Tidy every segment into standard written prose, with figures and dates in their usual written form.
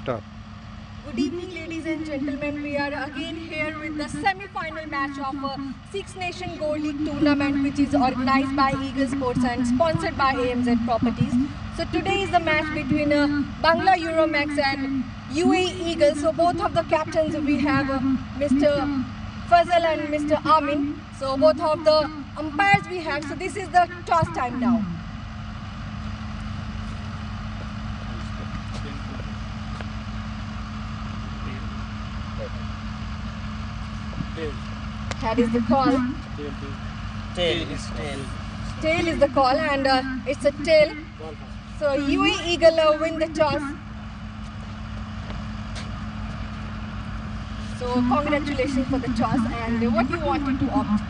Start. Good evening, ladies and gentlemen. We are again here with the semi-final match of a Six Nation Gold League tournament, which is organized by Eagle Sports and sponsored by AMZ Properties. So today is the match between Bangla Euromex and UAE Eagle. So both of the captains, we have Mr. Fazal and Mr. Amin. So both of the umpires we have. So this is the toss time now. That is the call. Tail is the call, and it's a tail. So UAE Eagle win the toss. So congratulations for the toss. And what you wanted to opt?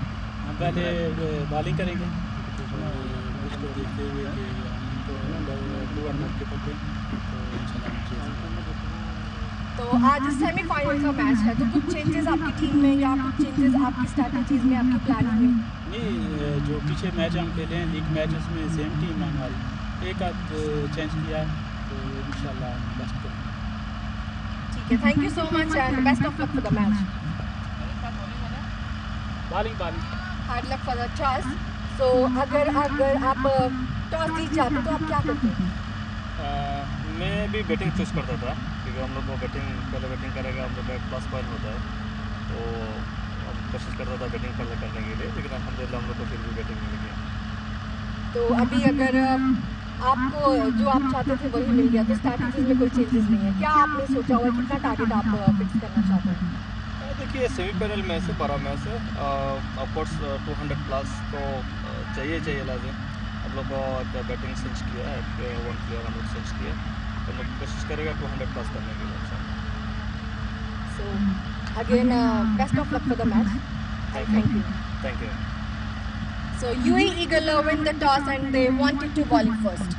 पहले bowling करेंगे उसको देखते हुए कि हम तो 2 run के पकड़े तो आज सेमीफाइनल का मैच है, तो कुछ चेंजेस आपकी टीम में या कुछ चेंजेस आपकी स्ट्रैटेजीज में, आपकी प्लानिंग में? नहीं, जो पीछे मैच हम खेले हैं लीग मैच, उसमें सेम टीम है हमारी, एक आध चेंज किया है तो इंशाल्लाह बेस्ट करेंगे। ठीक है, thank you so much and best of luck for the match. Bowling hard luck for the toss. So अगर आप टॉस जीत जाते तो आप क्या करते? मैं भी बैटिंग चूज़ करता था, क्योंकि हम लोग को पहले बैटिंग करेगा, हम लोग का प्लस पॉइंट होता है, तो हम कोशिश करता था बैटिंग पहले करने के लिए, लेकिन अल्हम्दुलिल्लाह हम लोग को फिर भी बैटिंग मिल गया। तो अभी अगर आपको जो आप चाहते थे वही मिल गया, तो स्ट्रैटेजीज में कोई चेंजेस नहीं है क्या? आपने सोचा हुआ कितना टारगेट आप फिक्स करना चाहते हैं? देखिए, सेमीफाइनल मैच है, बड़ा मैच है, ऑफकोर्स 200 प्लस तो चाहिए लाजिम। हम लोग को बैटिंग सेंच किया है, 1 प्लेयर हम लोग सेंच किया, तो हम लोग कोशिश करेगा 200 प्लस करने के लिए। So again, best of luck for the match. Thank you. Thank you. So UAE Eagle win the toss and they wanted to bowling first.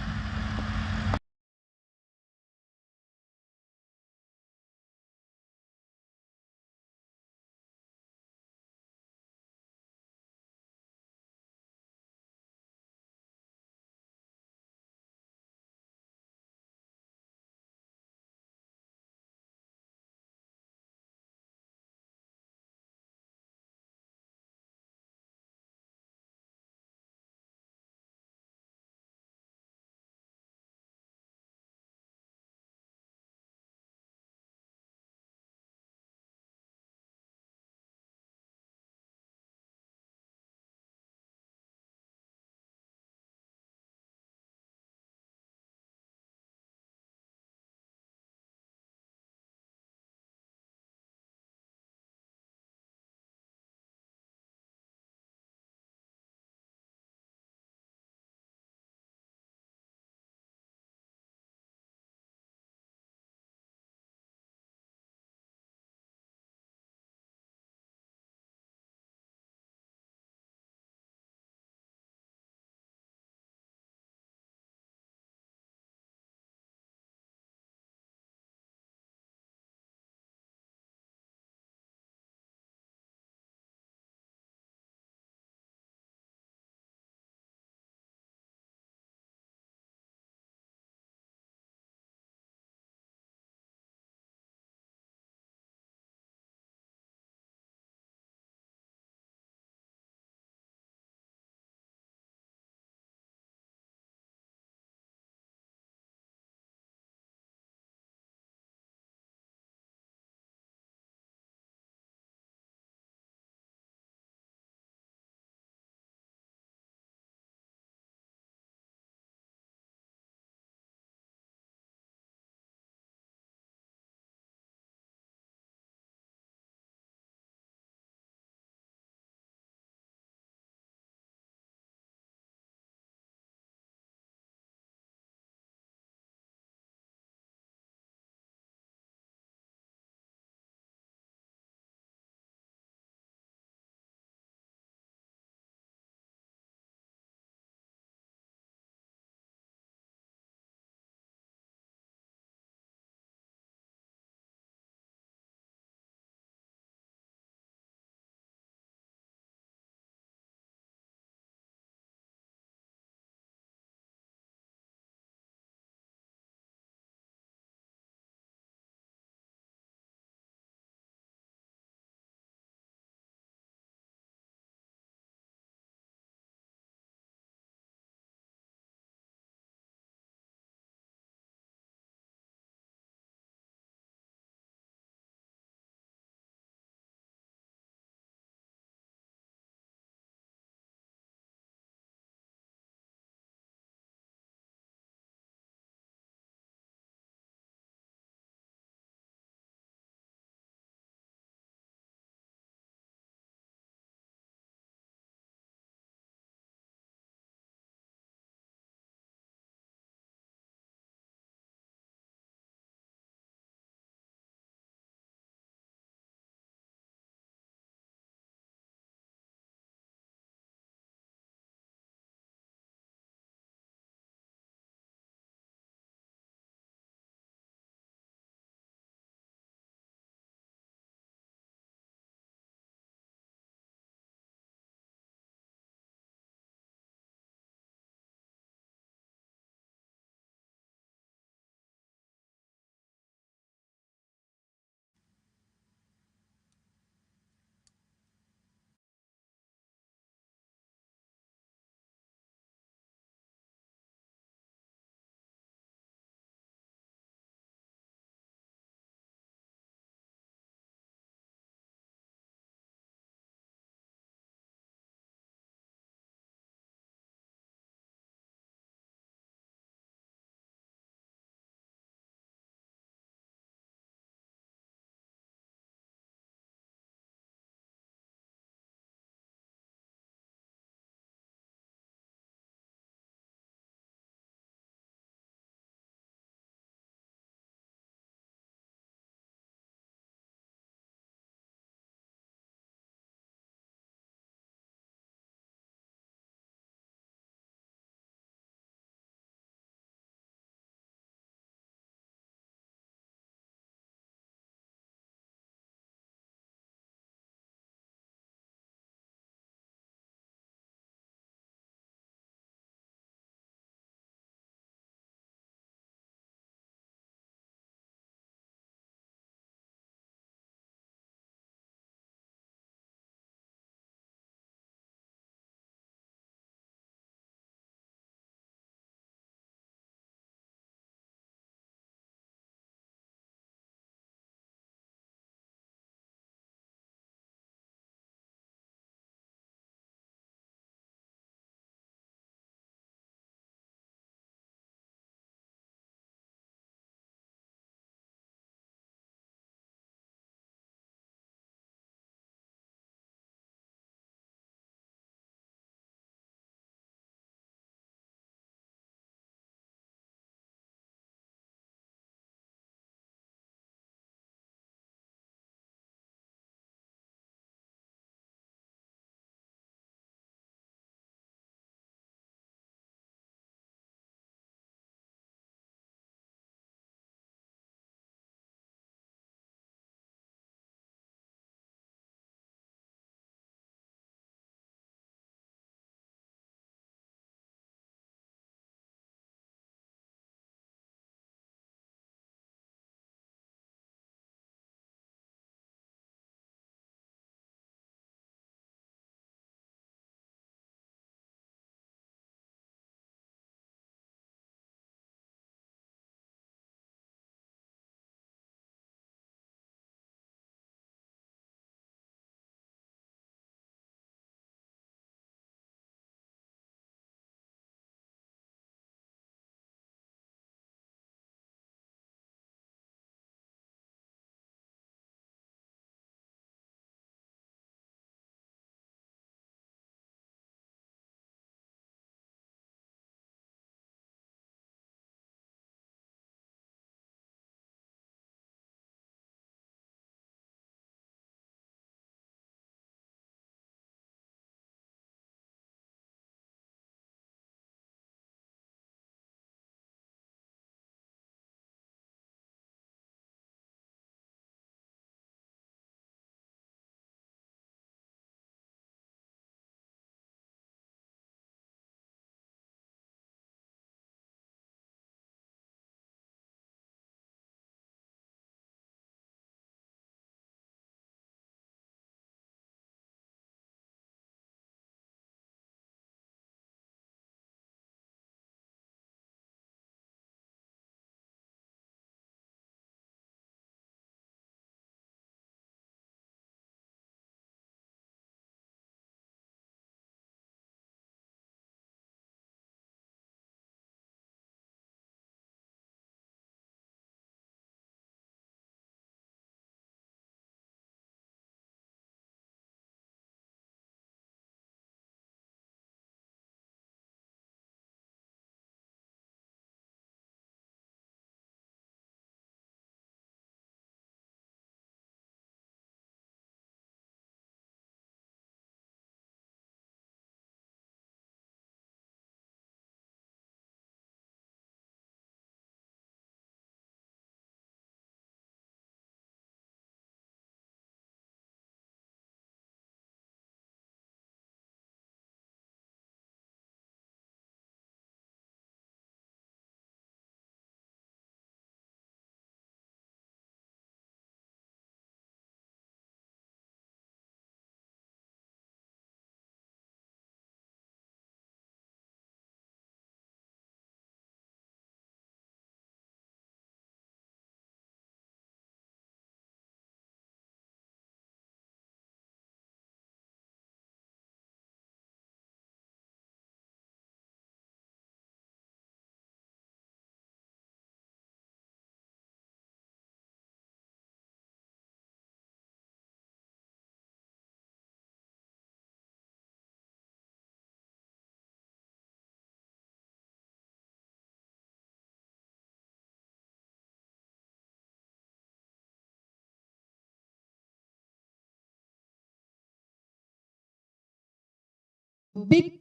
Big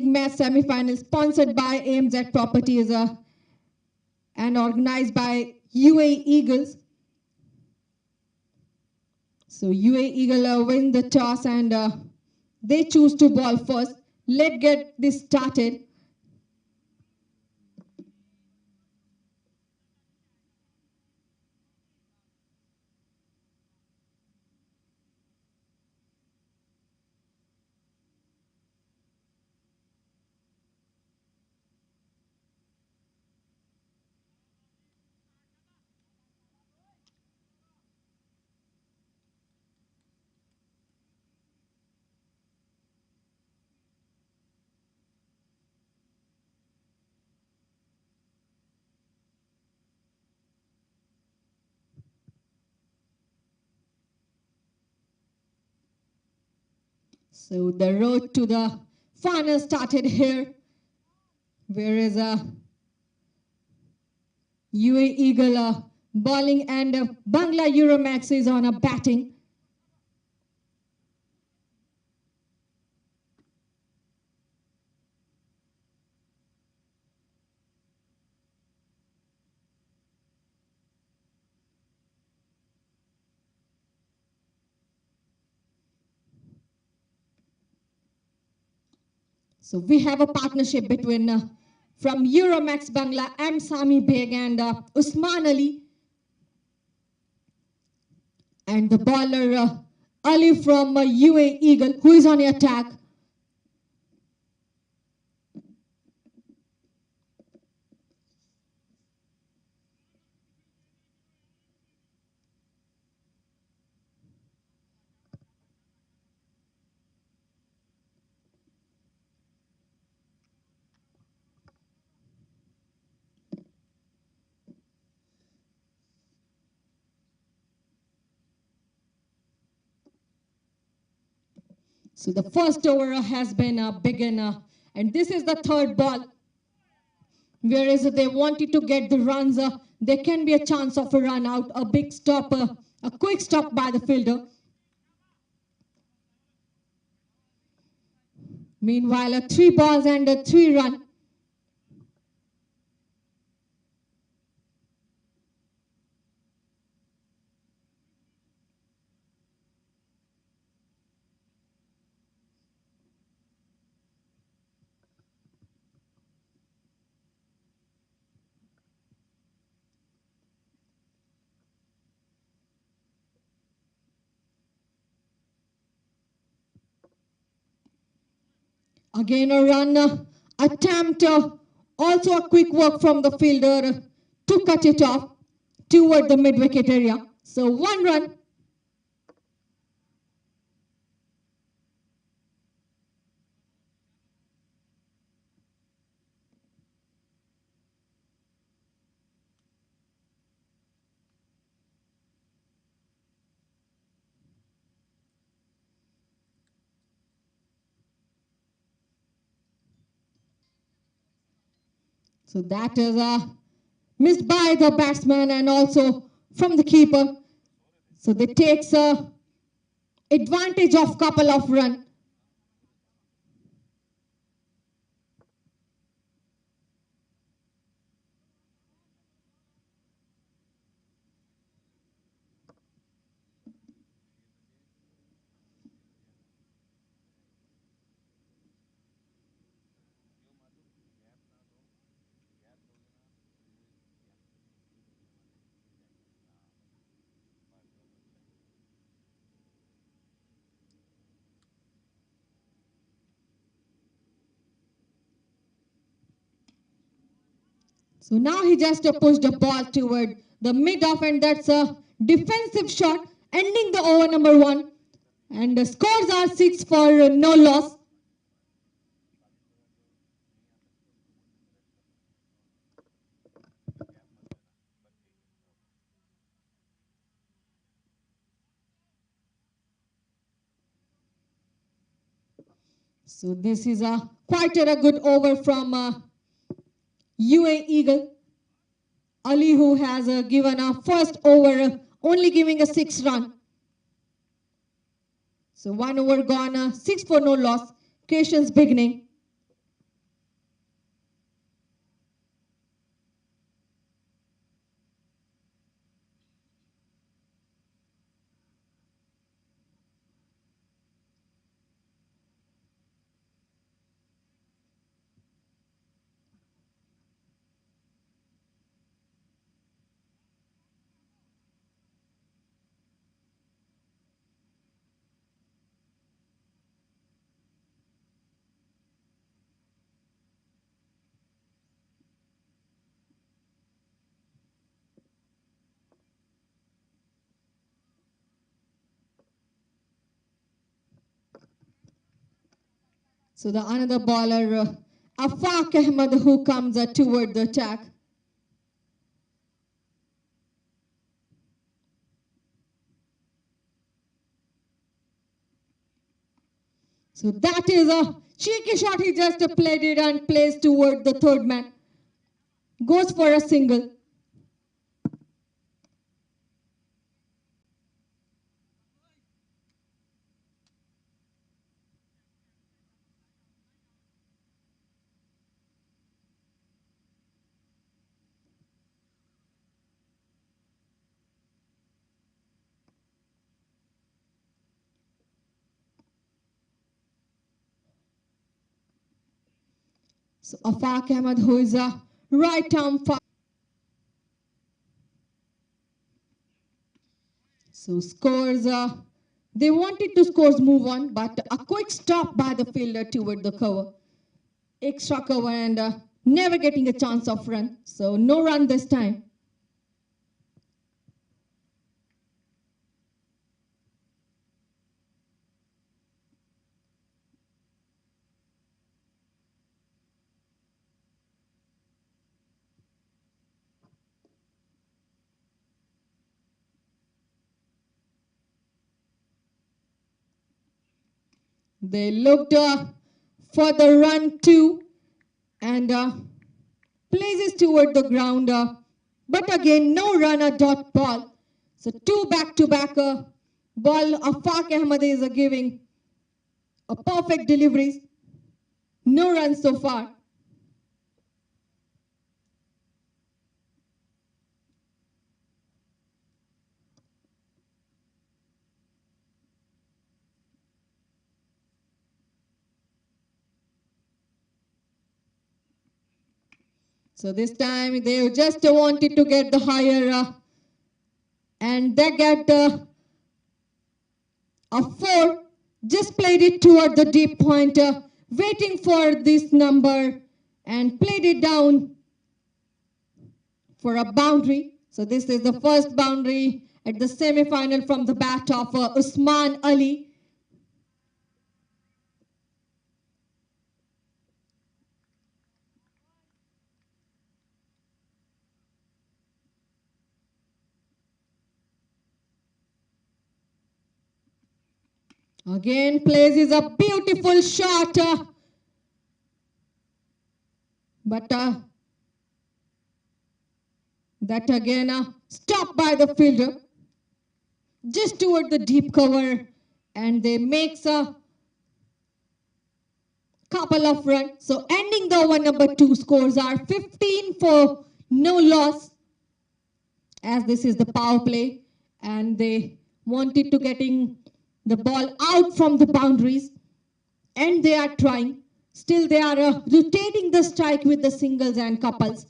match semi-final sponsored by AMZ Properties and organized by UAE Eagles. So UAE Eagle win the toss and they choose to ball first. Let's get this started. So the road to the final started here, whereas UAE Eagle bowling and Bangla Euromex is on a batting. So we have a partnership between from Euromex Bangla and Sami Beg and Usman Ali. And the bowler Ali from UAE Eagle, who is on the attack. So the first over has been begun, and this is the third ball. Whereas they wanted to get the runs, there can be a chance of a run out, a big stop, a quick stop by the fielder. Meanwhile, 3 balls and a 3 run. Again a run attempt, also a quick work from the fielder to cut it off toward the mid-wicket area. So 1 run. So that is missed by the batsman and also from the keeper. So they takes advantage of couple of runs. So now he just pushed the ball toward the mid-off, and that's a defensive shot, ending the over number 1. And the scores are 6 for no loss. So this is quite a good over from UAE Eagle. Ali, who has given a first over, only giving a 6 run. So 1 over gone, 6 for no loss. Creations beginning. So the another bowler, Afaq Ahmed, who comes toward the attack. So that is a cheeky shot. He just played it and plays toward the third man. Goes for a single. So Afaq Ahmed, who is a right arm fast. So scores, they wanted to scores move on, but a quick stop by the fielder toward the cover. Extra cover and never getting a chance of run. So no run this time. They looked for the run too and places toward the ground. But again, no runner dot ball. So two back-to-back ball. Afaq Ahmed is giving a perfect deliveries. No runs so far. So this time they just wanted to get the higher and they get a 4. Just played it toward the deep point, waiting for this number and played it down for a boundary. So this is the first boundary at the semi-final from the bat of Usman Ali. Again, plays a beautiful shot. But that again stopped by the fielder. Just toward the deep cover. And they makes a couple of runs. So ending the over number 2, scores are 15 for no loss. As this is the power play. And they wanted to getting the ball out from the boundaries, and they are trying. Still they are rotating the strike with the singles and couples.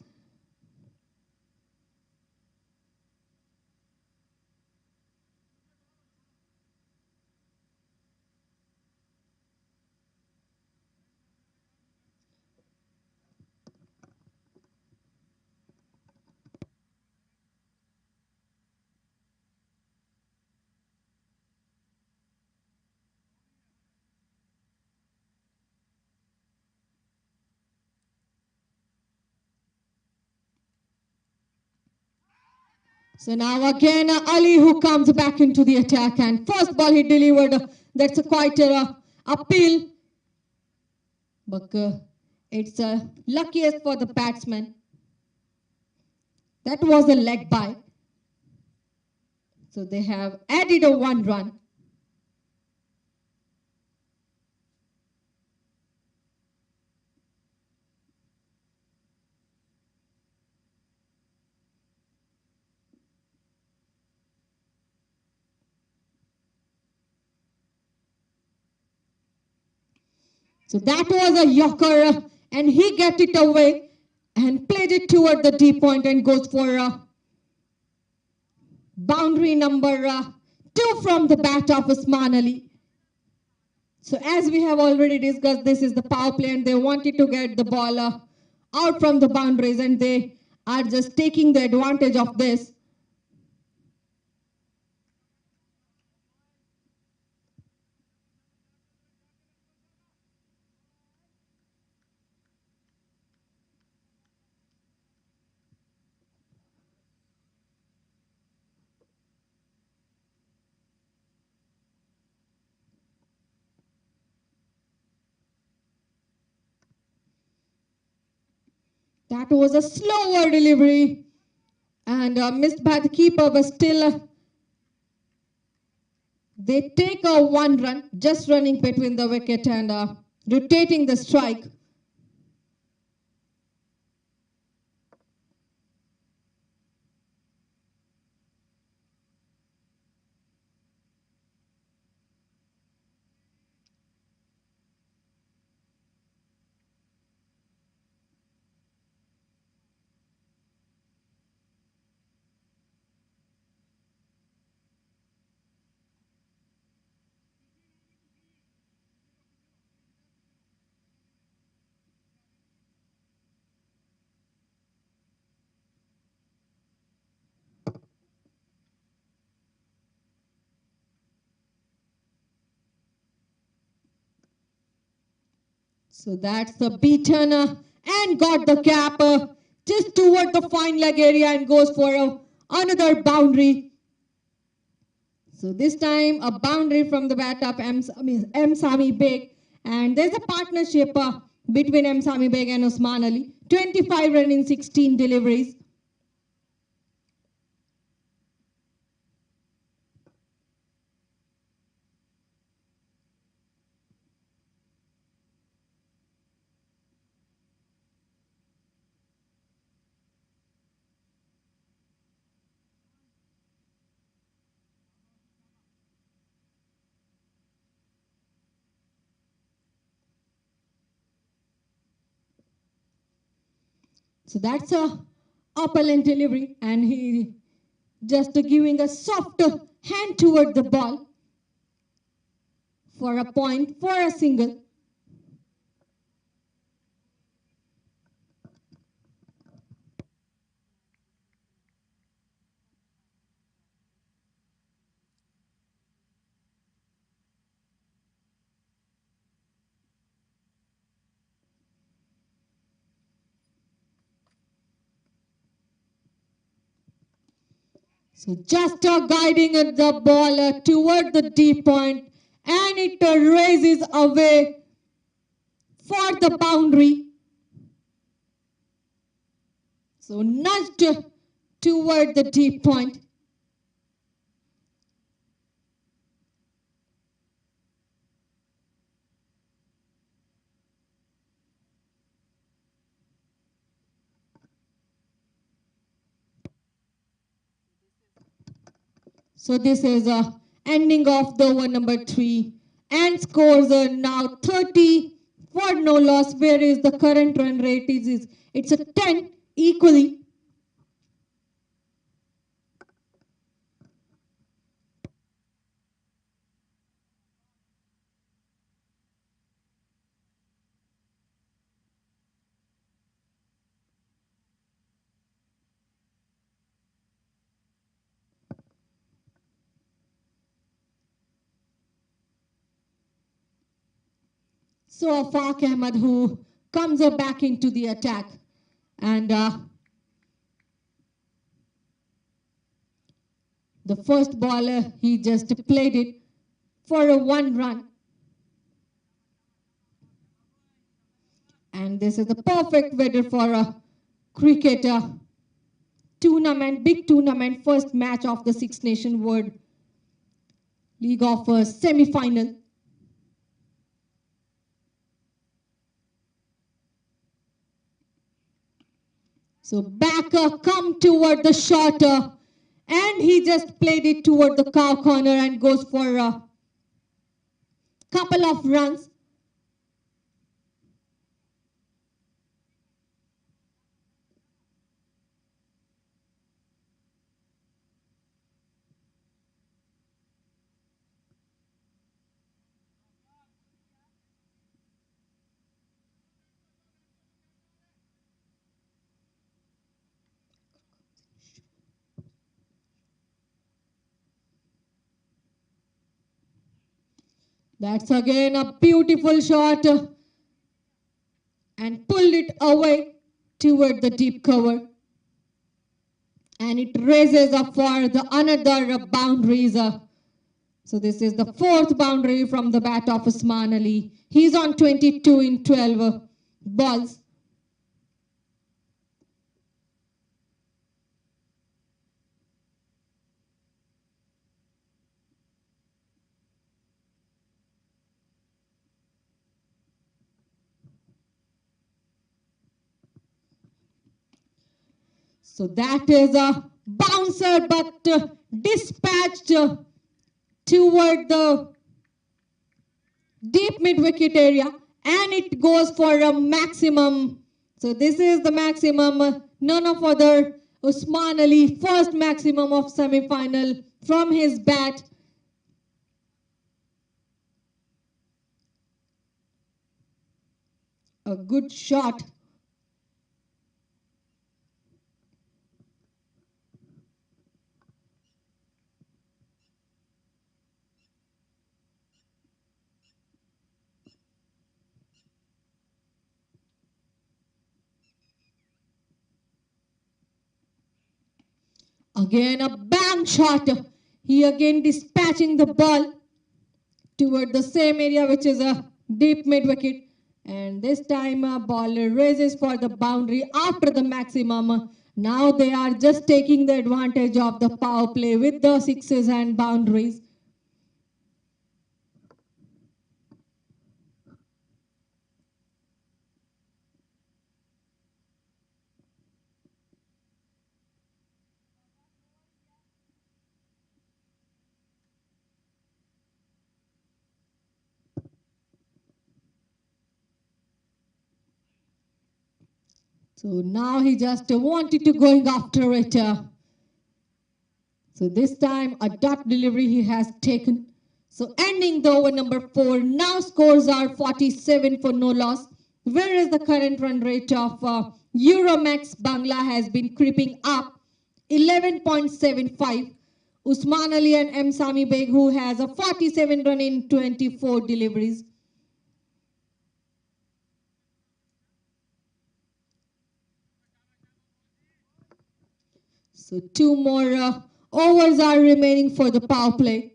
So now again Ali, who comes back into the attack, and first ball he delivered. That's quite a appeal. But it's luckiest for the batsman. That was a leg by. So they have added a 1 run. So that was a yorker, and he get it away and played it toward the deep point and goes for boundary number 2 from the bat of Usman Ali. So as we have already discussed, this is the power play and they wanted to get the ball out from the boundaries, and they are just taking the advantage of this. That was a slower delivery and missed by the keeper, but still they take a 1 run, just running between the wicket and rotating the strike. So that's the beaten and got the cap just toward the fine leg area and goes for another boundary. So this time a boundary from the bat of M. Sami Beg, and there's a partnership between M. Sami Beg and Usman Ali. 25 runs in 16 deliveries. So that's a upper-length delivery, and he just giving a soft hand toward the ball for a point, for a single. So just guiding the ball toward the deep point, and it raises away for the boundary. So nudged toward the deep point. So this is ending of the over number 3, and scores are now 30 for no loss, whereas the current run rate is it's a 10 equally. So Afaq Ahmed, who comes back into the attack, and the first baller, he just played it for a 1 run. And this is the perfect weather for a cricket tournament, big tournament, first match of the Six Nation World League of semi-final. So back come toward the shot, and he just played it toward the cow corner and goes for a couple of runs. That's again a beautiful shot and pulled it away toward the deep cover. And it raises up for the another boundaries. So this is the fourth boundary from the bat of Usman Ali. He's on 22 in 12 balls. So that is a bouncer but dispatched toward the deep mid-wicket area, and it goes for a maximum. So this is the maximum, none of other Usman Ali, first maximum of semi-final from his bat. A good shot. Again a bang shot. He again dispatching the ball toward the same area, which is a deep mid-wicket. And this time ball raises for the boundary after the maximum. Now they are just taking the advantage of the power play with the sixes and boundaries. So now he just wanted to going after it. So this time a dot delivery he has taken. So ending the over number 4. Now scores are 47 for no loss. Whereas the current run rate of Euromex Bangla has been creeping up 11.75. Usman Ali and M. Sami Beg, who has a 47 run in 24 deliveries. So 2 more overs are remaining for the power play.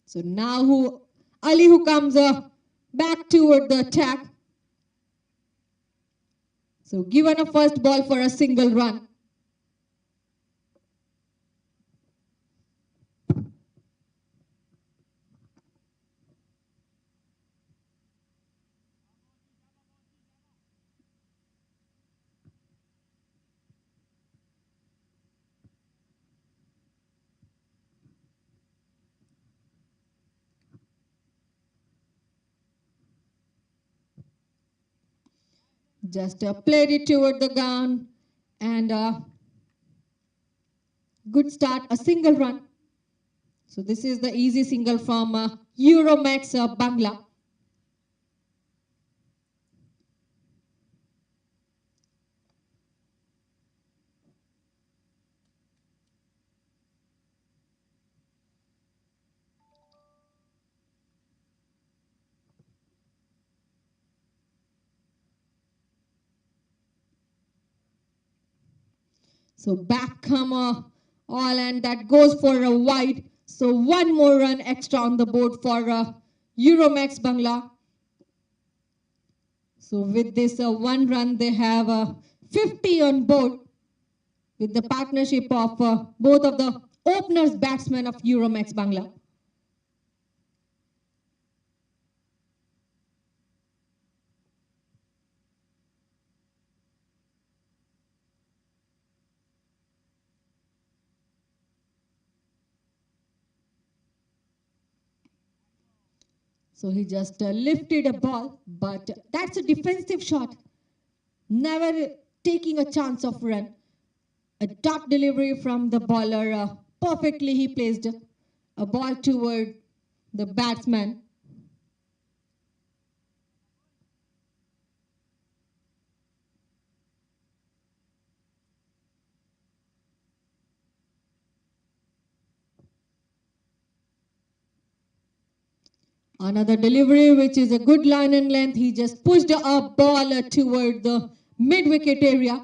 So now Ali who comes back toward the attack. So given a first ball for a single run. Just played it toward the ground and good start, a single run. So this is the easy single from Euromex Bangla. So back come all, and that goes for a wide. So 1 more run extra on the board for Euromex Bangla. So with this 1 run, they have 50 on board with the partnership of both of the openers batsmen of Euromex Bangla. So he just lifted a ball, but that's a defensive shot. Never taking a chance of run. A dot delivery from the bowler. Perfectly he placed a ball toward the batsman. Another delivery, which is a good line and length. He just pushed a ball toward the mid-wicket area.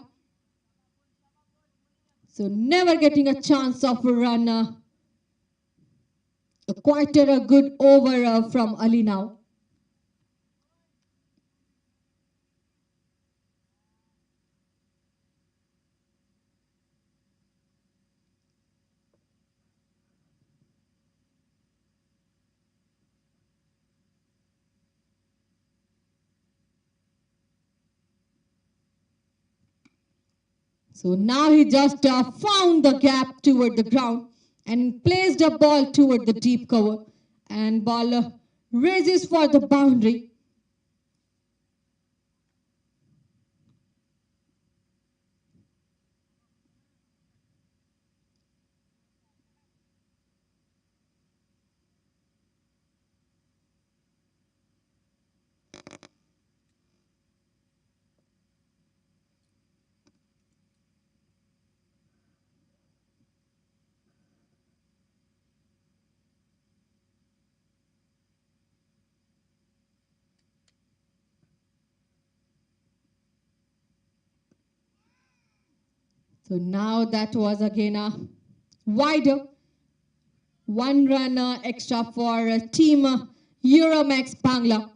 So never getting a chance of a run. Quite a good over from Ali now. So now he just found the gap toward the ground and placed a ball toward the deep cover. And ball raises for the boundary. So now that was again a wider. 1 run extra for team Euromex Bangla.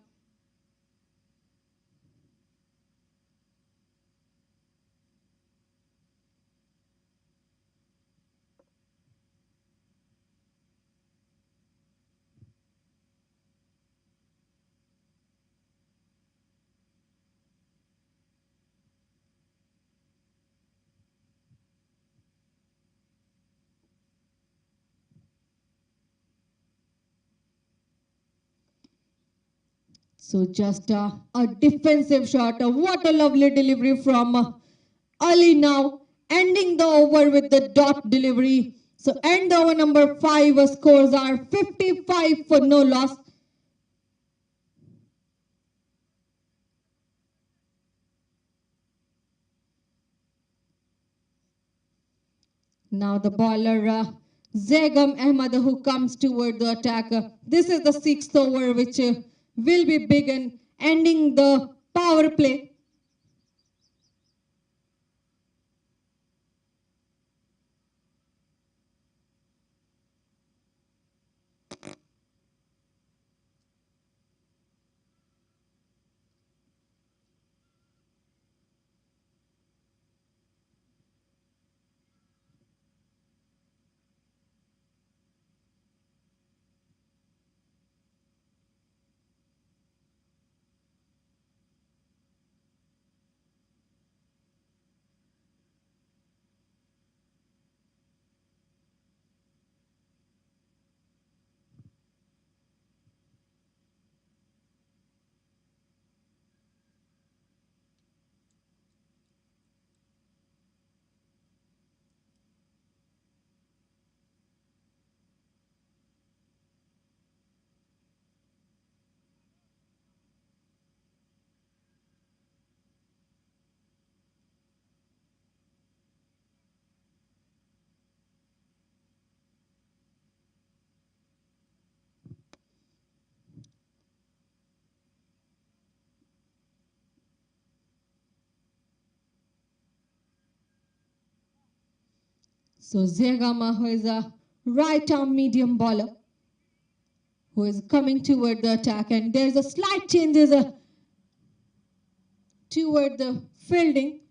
So just a defensive shot. What a lovely delivery from Ali now. Ending the over with the dot delivery. So end the over number 5. Scores are 55 for no loss. Now the bowler Zegam Ahmad who comes toward the attack. This is the 6th over which will be begin ending the power play. So Zegama, who is a right arm medium bowler, who is coming toward the attack, and there's a slight changes toward the fielding.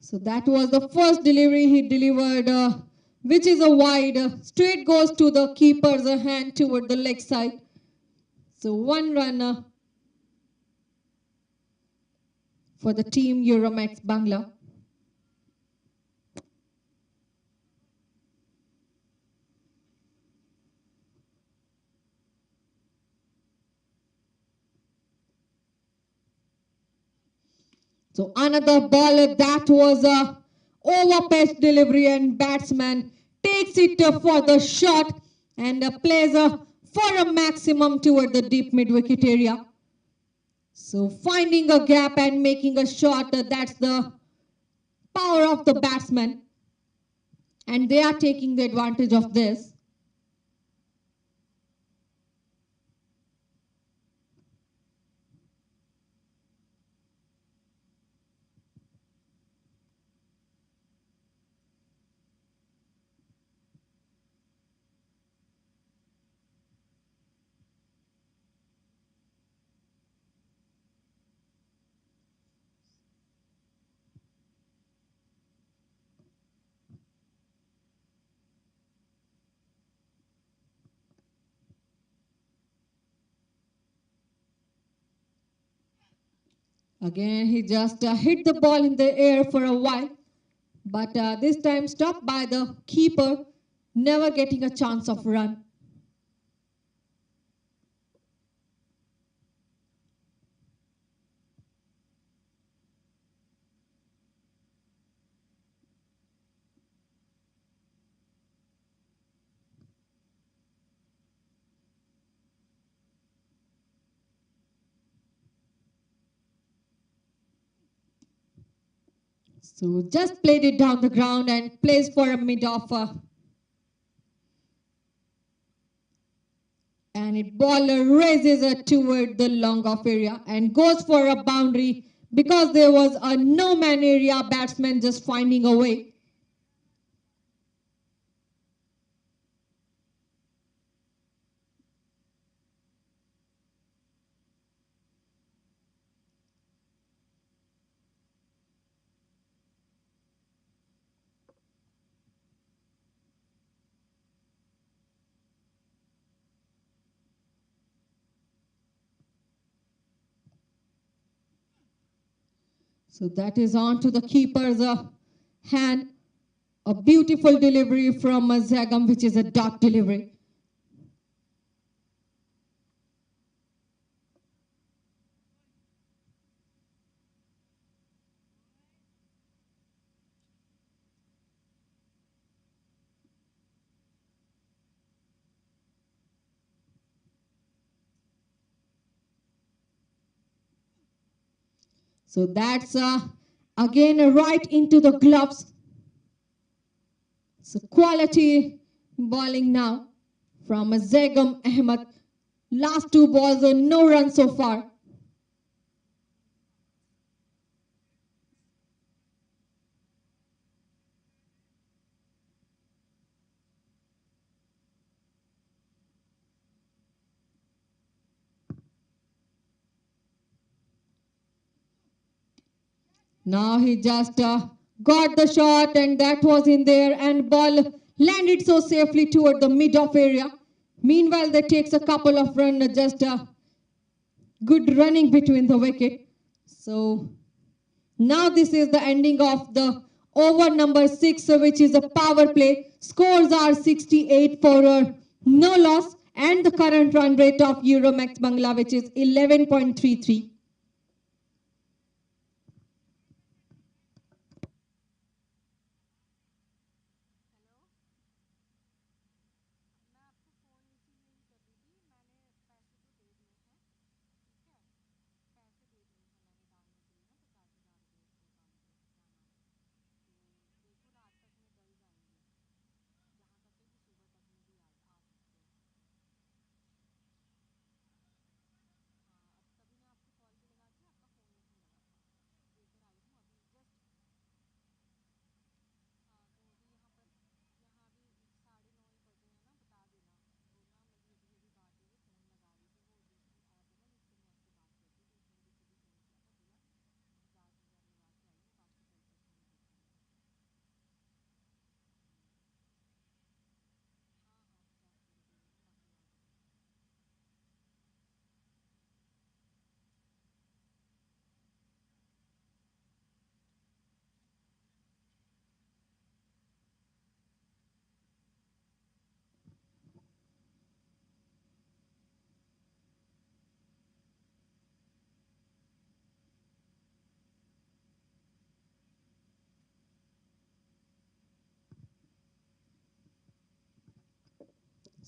So that was the first delivery he delivered, which is a wide. Straight goes to the keeper's hand toward the leg side. So one run for the team Euromex Bangla. So another ball that was a over-pitch delivery, and batsman takes it for the shot and plays for a maximum toward the deep mid-wicket area. So finding a gap and making a shot, that's the power of the batsman, and they are taking the advantage of this. Again, he just hit the ball in the air for a while, but this time stopped by the keeper, never getting a chance of run. So just played it down the ground and plays for a mid-off. And it ball raises toward the long-off area and goes for a boundary because there was a no-man area, batsman just finding a way. So that is on to the keeper's hand. A beautiful delivery from Zagam, which is a dot delivery. So that's again right into the gloves. So quality bowling now from Zagam Ahmed. Last two balls, no run so far. Now he just got the shot, and that was in there, and ball landed so safely toward the mid-off area. Meanwhile, that takes a couple of runs, just good running between the wicket. So now this is the ending of the over number 6, which is a power play. Scores are 68 for no loss, and the current run rate of Euromex Bangla, which is 11.33.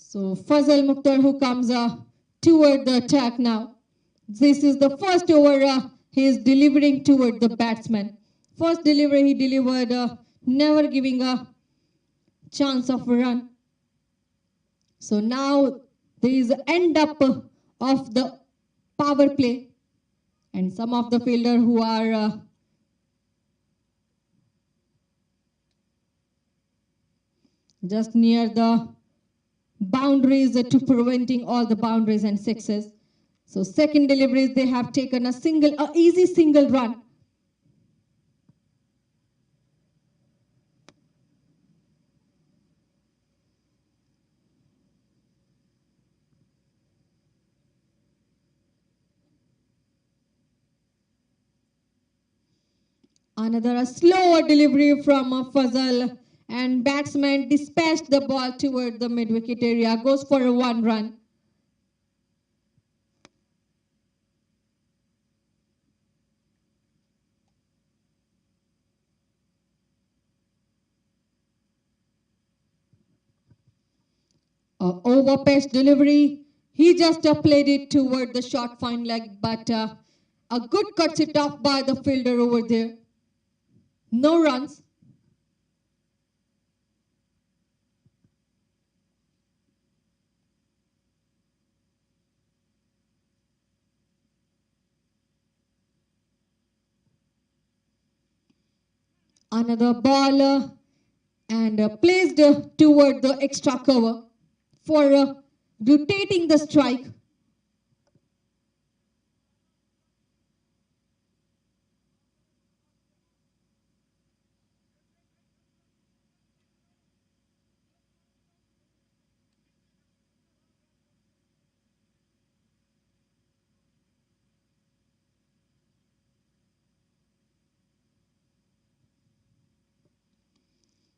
So Fazal Mukhtar who comes toward the attack now. This is the first over he is delivering toward the batsman. First delivery he delivered, never giving a chance of a run. So now there is an end up of the power play, and some of the fielder who are just near the boundaries to preventing all the boundaries and sixes. So second deliveries they have taken a easy single run. Another slower delivery from Fazal, and batsman dispatched the ball toward the mid-wicket area, goes for a 1 run. Over pitch delivery, he just played it toward the short fine leg, but a good cuts it off by the fielder over there. No runs. Another ball and placed toward the extra cover for rotating the strike.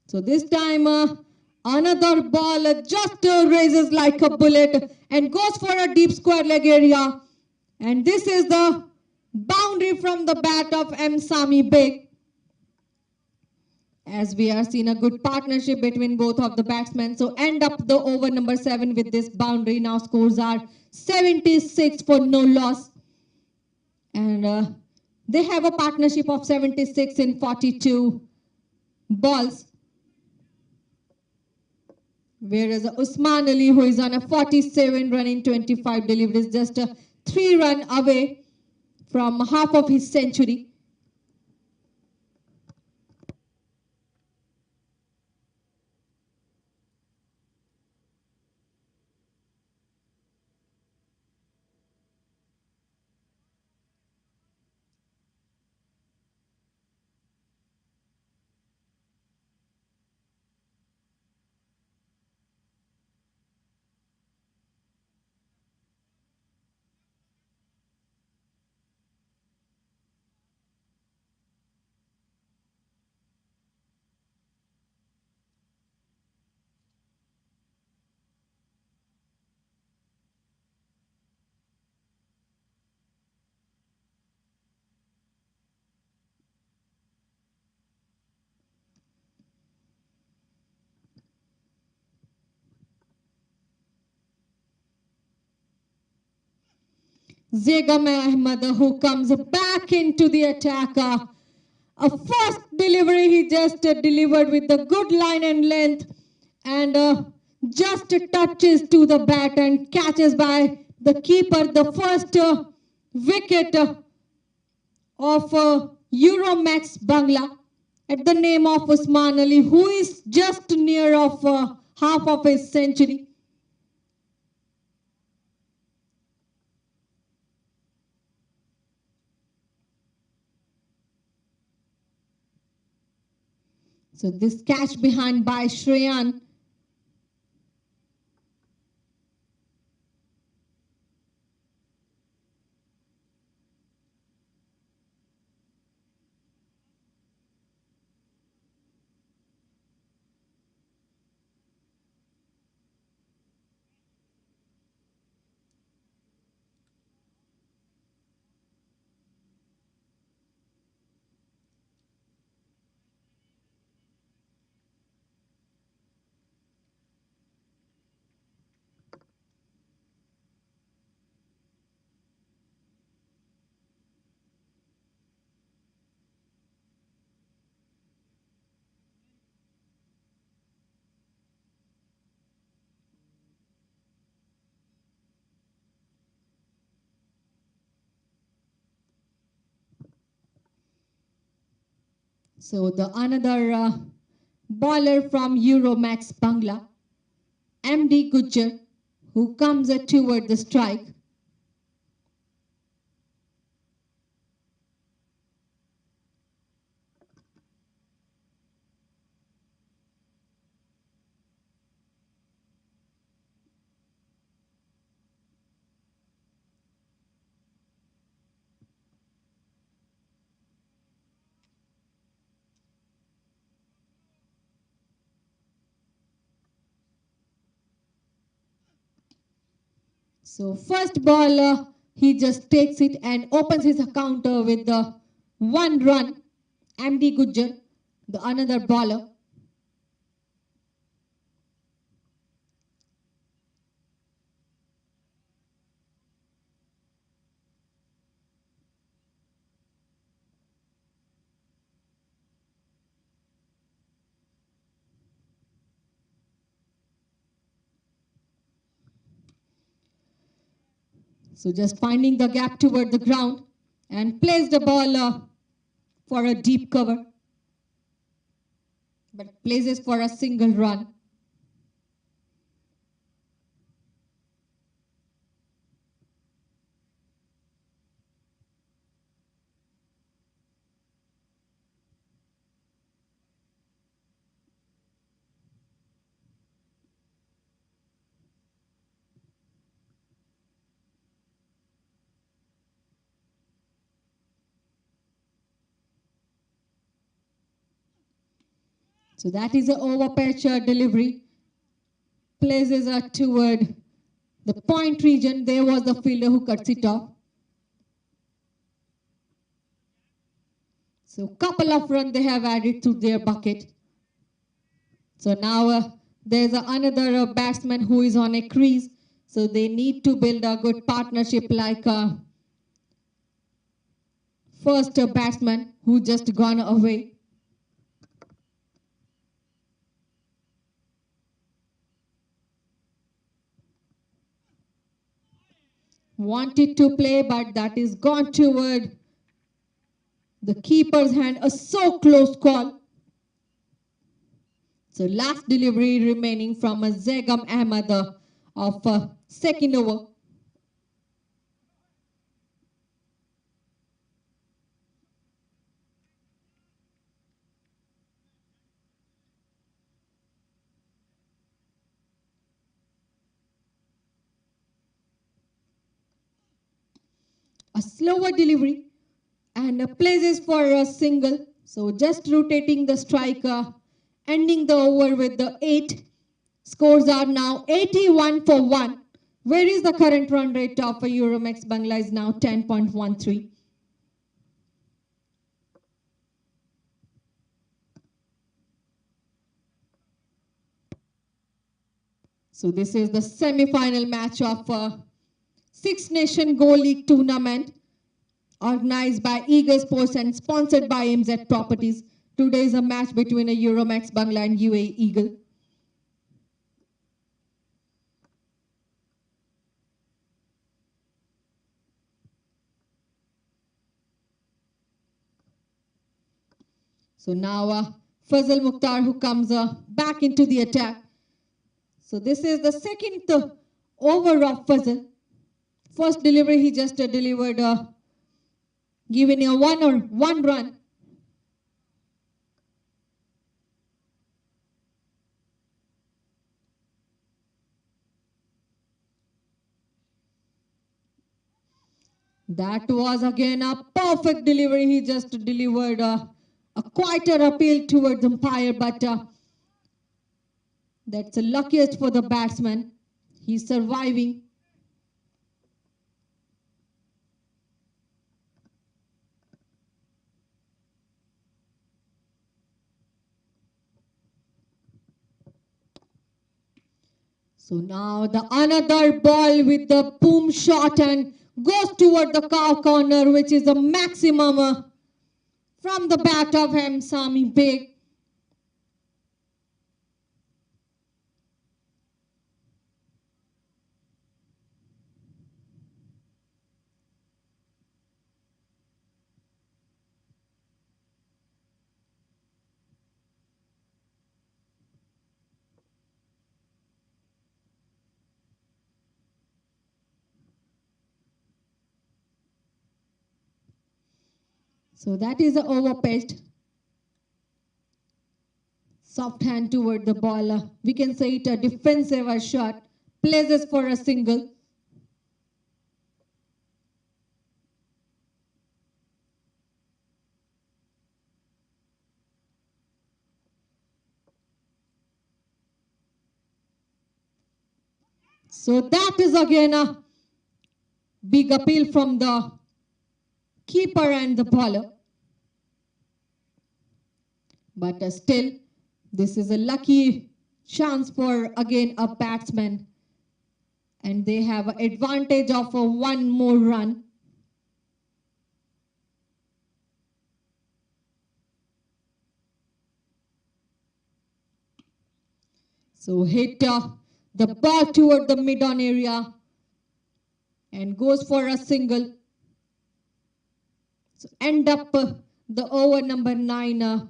So this time another ball just raises like a bullet and goes for a deep square leg area. And this is the boundary from the bat of M. Sami Beg. As we are seeing a good partnership between both of the batsmen. So end up the over number 7 with this boundary. Now scores are 76 for no loss. And they have a partnership of 76 in 42 balls. Whereas Usman Ali, who is on a 47 run in 25 deliveries, just a 3 run away from half of his century. Zegam Ahmed, who comes back into the attack. A first delivery he just delivered with the good line and length, and just touches to the bat and catches by the keeper the first wicket of Euromex Bangla at the name of Usman Ali, who is just near of half of his century. So this catch behind by Shreyan. So the another bowler from Euromex Bangla, MD Gujjar, who comes toward the strike. So first ball, he just takes it and opens his counter with the 1 run. MD Gujjar, the another bowler. So just finding the gap toward the ground and plays the ball for a deep cover, but places for a single run. So that is an over pitch delivery. Places toward the point region. There was the fielder who cuts it off. So couple of runs they have added to their bucket. So now there's another batsman who is on a crease. So they need to build a good partnership like first batsman who just gone away. Wanted to play, but that is gone toward the keeper's hand. A so close call. So last delivery remaining from Zegam Ahmed of second over. A slower delivery and places for a single. So just rotating the strike, ending the over with the 8. Scores are now 81 for 1. Where is the current run rate of Euromex Bangla is now 10.13. So this is the semi-final match of Six Nation Go League tournament organized by Eagle Sports and sponsored by MZ Properties. Today is a match between a Euromex Bangla and UAE Eagle. So now Fazal Mukhtar who comes back into the attack. So this is the second over of Fazal. First delivery he just delivered, giving a 1 run. That was again a perfect delivery. He just delivered a quieter appeal towards umpire, but that's the luckiest for the batsman. He's surviving. So now the another ball with the boom shot and goes toward the cow corner, which is the maximum from the bat of him, Sami Beg. So that is the overpitched. Soft hand toward the ball. We can say it a defensive shot. Places for a single. So that is again a big appeal from the keeper and the bowler. But still, this is a lucky chance for again a batsman. And they have an advantage of one more run. So hit the ball toward the mid-on area and goes for a single. So end up the over number 9.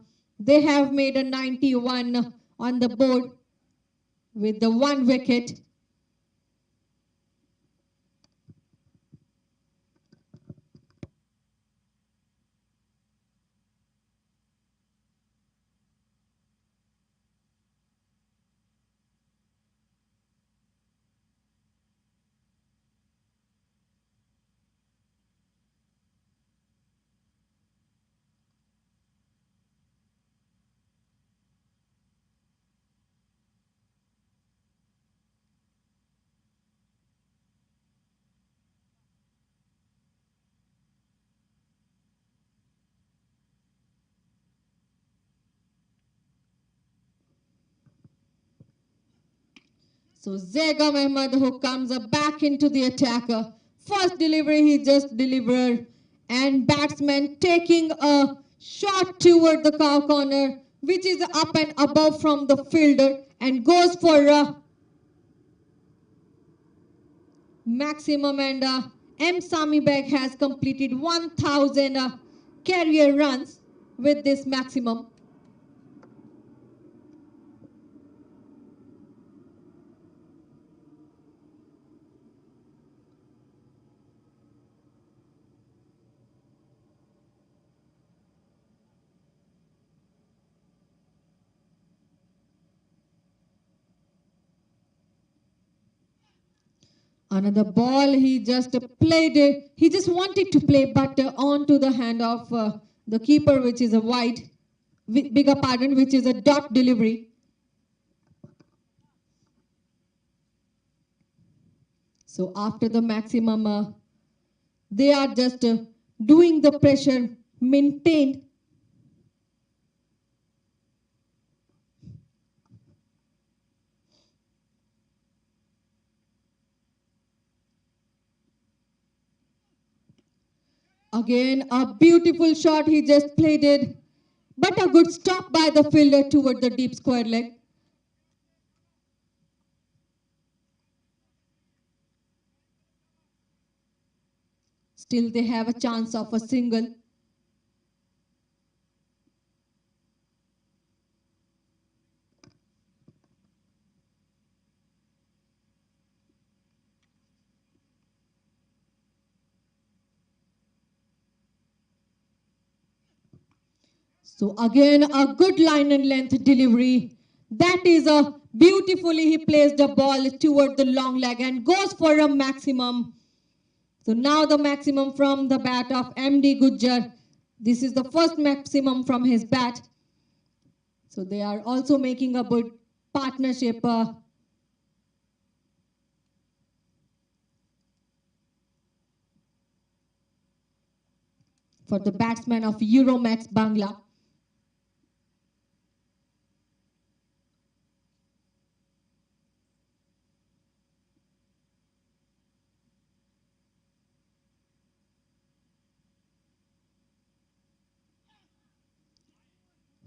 They have made a 91 on the board with the 1 wicket. So Zegam Ahmed, who comes back into the attacker. First delivery he just delivered, and batsman taking a shot toward the cow corner, which is up and above from the fielder, and goes for a maximum. And M. Sami Beg has completed 1,000 career runs with this maximum. Another ball, he just played it. He just wanted to play, but onto the hand of the keeper, which is a wide, bigger pardon, which is a dot delivery. So after the maximum, they are just doing the pressure maintained. Again, a beautiful shot, he just played it, but a good stop by the fielder toward the deep square leg. Still they have a chance of a single. So again, a good line and length delivery. That is a beautifully he placed the ball toward the long leg and goes for a maximum. So now the maximum from the bat of MD Gujjar. This is the first maximum from his bat. So they are also making a good partnership. For the batsman of Euromex Bangla.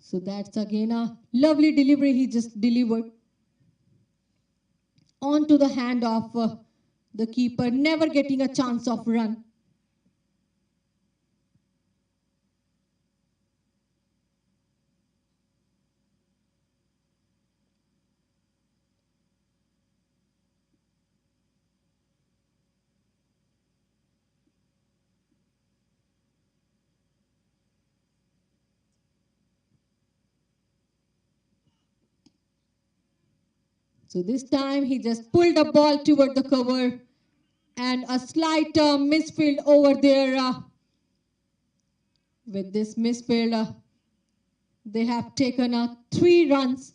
So that's again a lovely delivery he just delivered. Onto the hand of the keeper, never getting a chance of run. So this time he just pulled the ball toward the cover and a slight misfield over there. With this misfield, they have taken 3 runs.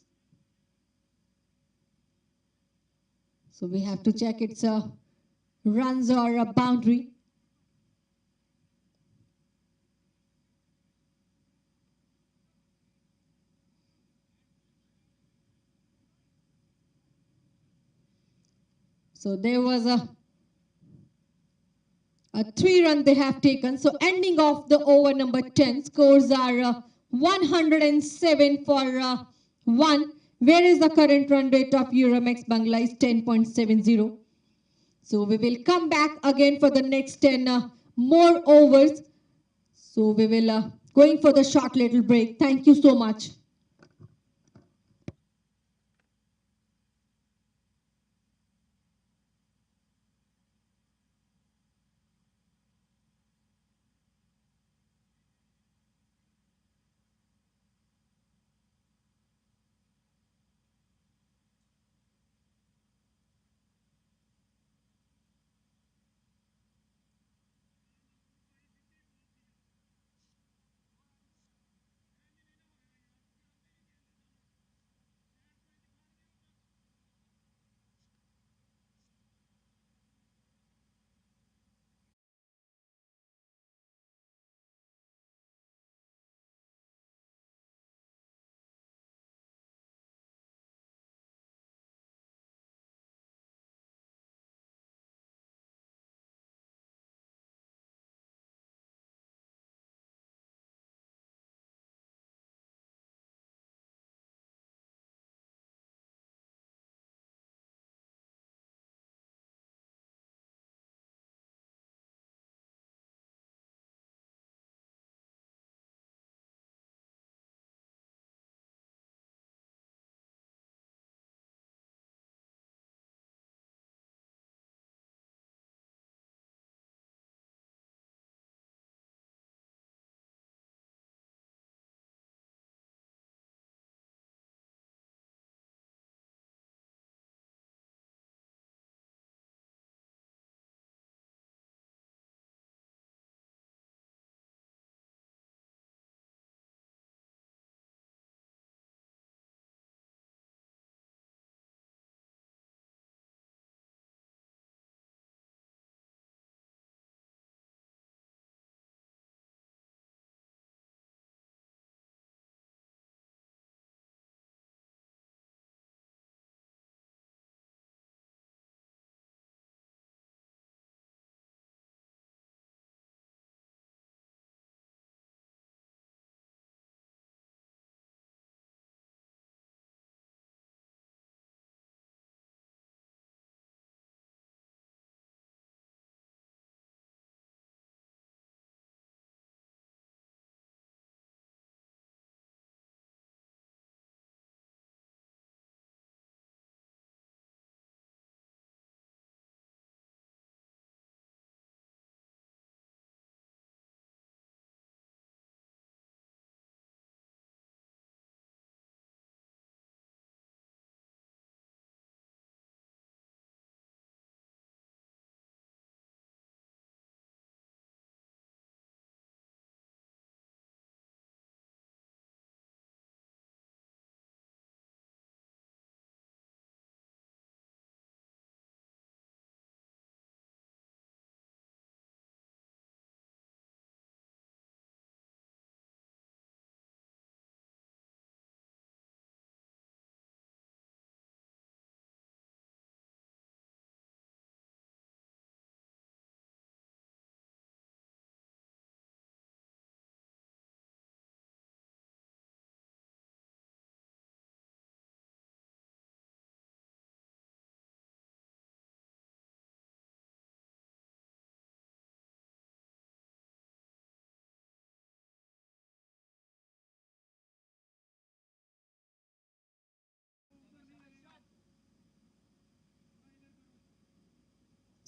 So we have to check it's runs or a boundary. So there was a 3-run they have taken. So ending of the over number 10, scores are 107 for 1. Where is the current run rate of Euromex Bangla is 10.70. So we will come back again for the next 10 more overs. So we will going for the short little break. Thank you so much.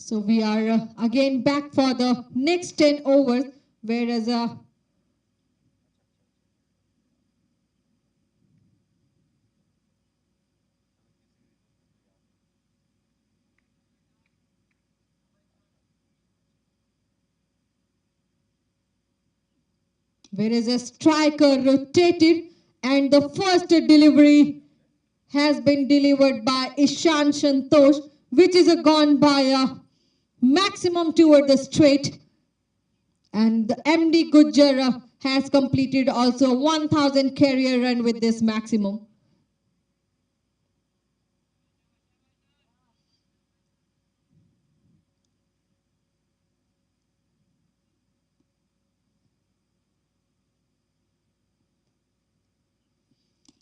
So we are again back for the next 10 overs, whereas whereas a striker rotated and the first delivery has been delivered by Ishan Santosh, which is gone by a maximum toward the straight. And the MD Gujjar has completed also 1000 career run with this maximum.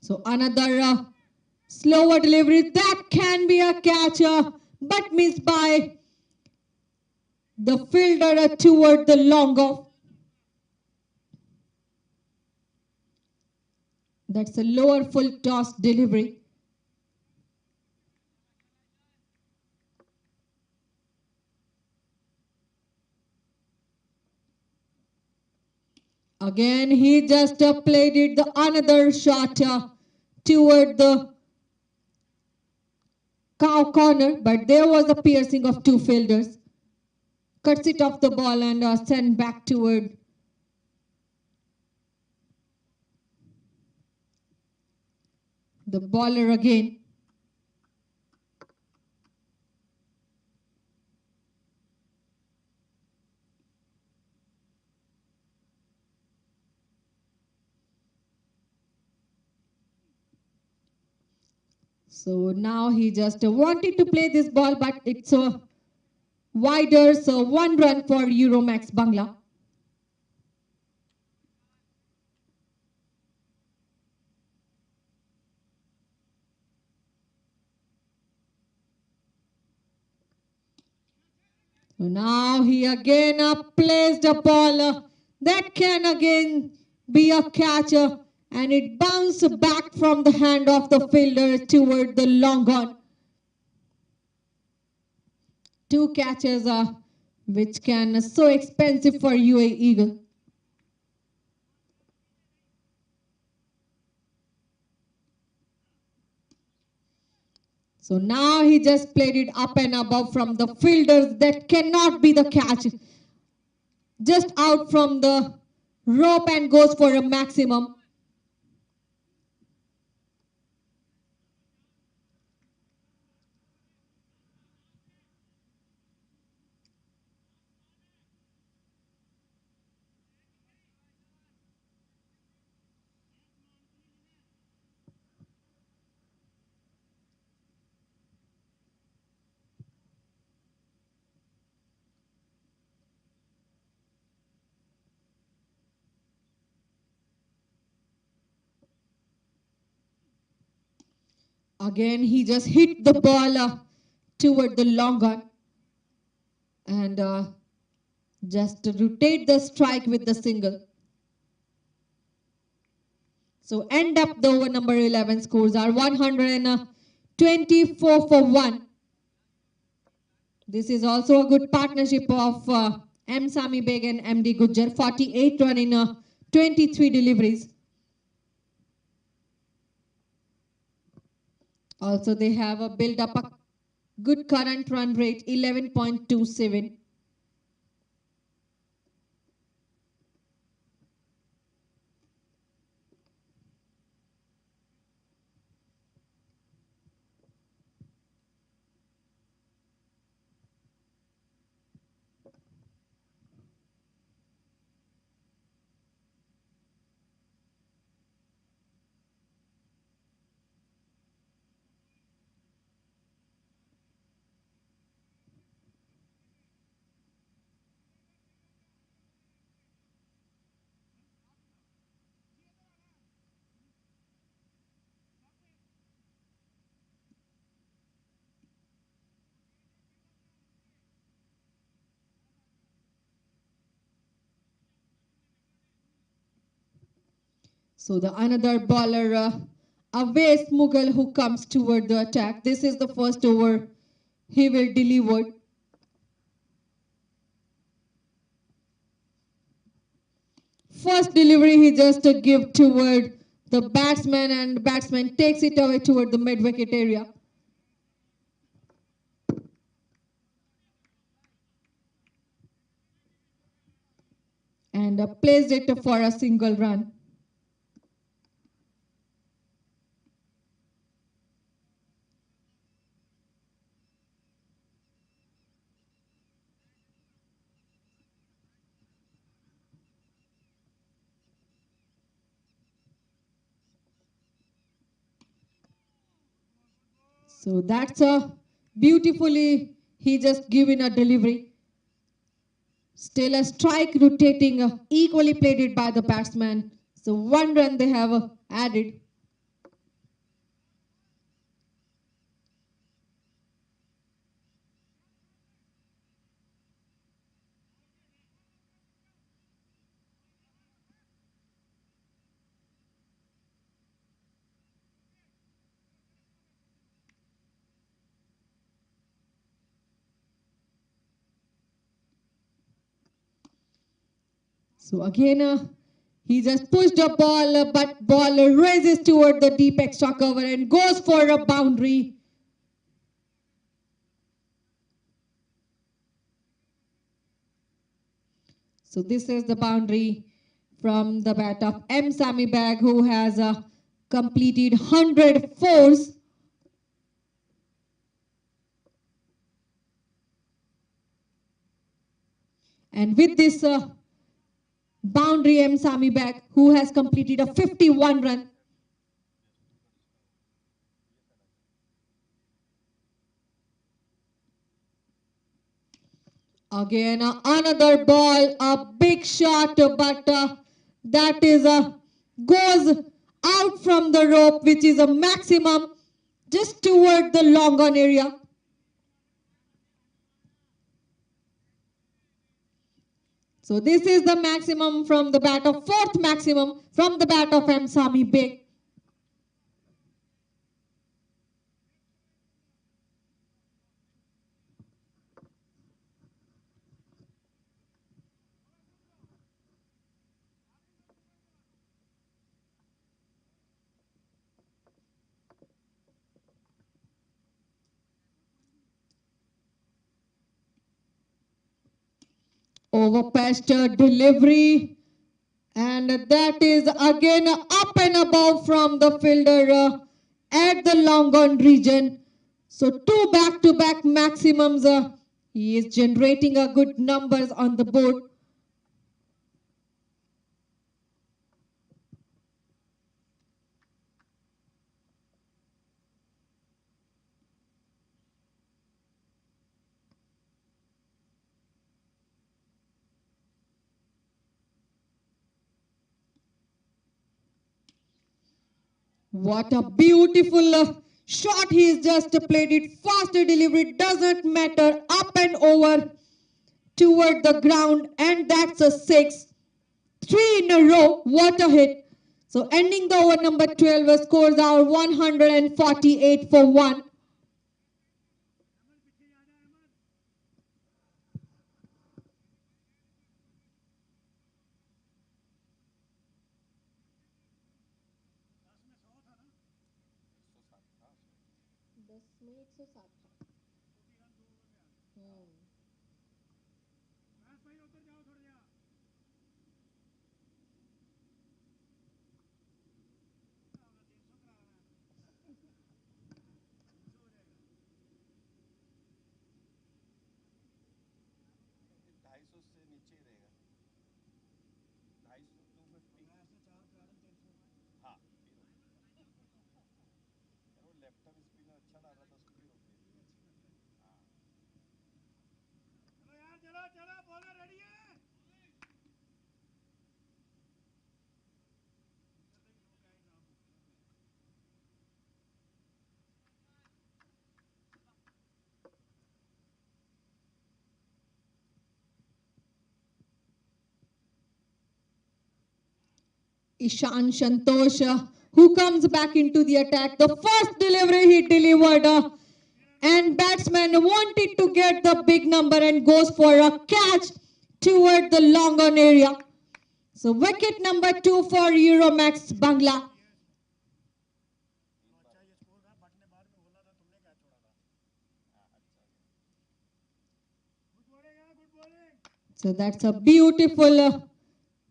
So another slower delivery, that can be a catch, but missed by the fielder toward the long off. That's a lower full toss delivery. Again, he just played it the another shot toward the cow corner, but there was a piercing of two fielders. Cuts it off the ball and sent back toward the bowler again. So now he just wanted to play this ball, but it's wider, so 1 run for Euromex Bangla. So now he again placed a ball that can again be a catcher, and it bounced back from the hand of the fielder toward the long on. Two catches which can so expensive for UAE Eagle. So now he just played it up and above from the fielders. That cannot be the catch. Just out from the rope and goes for a maximum. Again, he just hit the ball toward the long on and just rotate the strike with the single. So end up the over number 11 scores are 124 for 1. This is also a good partnership of M. Sami Beg and MD Gujjar, 48 run in 23 deliveries. Also, they have built up a good current run rate, 11.27. So the another bowler, Awais Mughal, who comes toward the attack. This is the first over he will deliver. First delivery he just give toward the batsman, and the batsman takes it away toward the mid-wicket area. And and placed it for a single run. So that's a beautifully, he just given a delivery. Still a strike rotating, equally played it by the batsman. So 1 run they have added. So again, he just pushed the ball, but ball raises toward the deep extra cover and goes for a boundary. So this is the boundary from the bat of M. Sami Bag, who has completed 100 fours. And with this boundary, M. Sami Bag, who has completed a 51 run. Again, another ball, a big shot, but that is goes out from the rope, which is a maximum just toward the long on area. So this is the maximum from the bat of fourth maximum from the bat of M. Sami Beg. Overpatched delivery, and that is again up and above from the fielder at the long on region. So 2 back-to-back maximums. He is generating a good numbers on the board. What a beautiful shot he has just played it. Faster delivery, doesn't matter. Up and over toward the ground, and that's a 6. 3 in a row. What a hit. So ending the over number 12, scores are 148 for 1. Ishan Santosh, who comes back into the attack. The first delivery he delivered, and batsman wanted to get the big number and goes for a catch toward the long on area. So wicket number 2 for Euromex Bangla. So that's a beautiful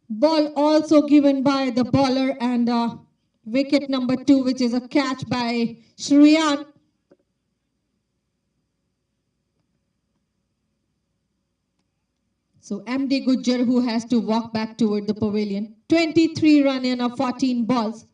Ball also given by the bowler and wicket number 2, which is a catch by Shriyan. So MD Gujjar, who has to walk back toward the pavilion. 23 run in 14 balls.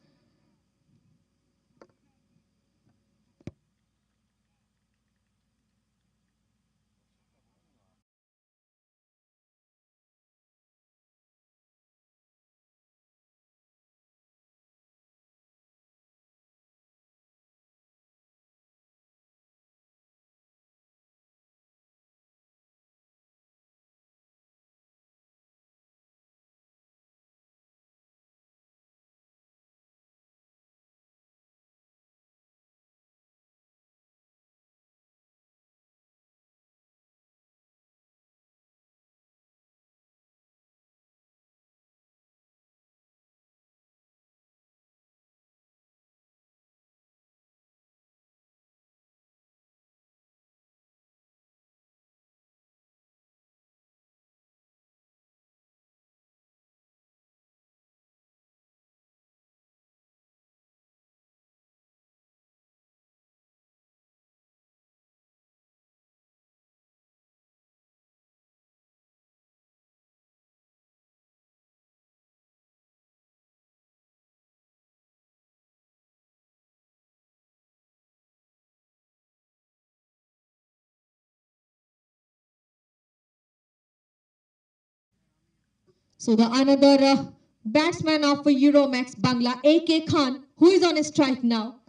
So the another batsman of Euromex Bangla, A.K. Khan, who is on a strike now.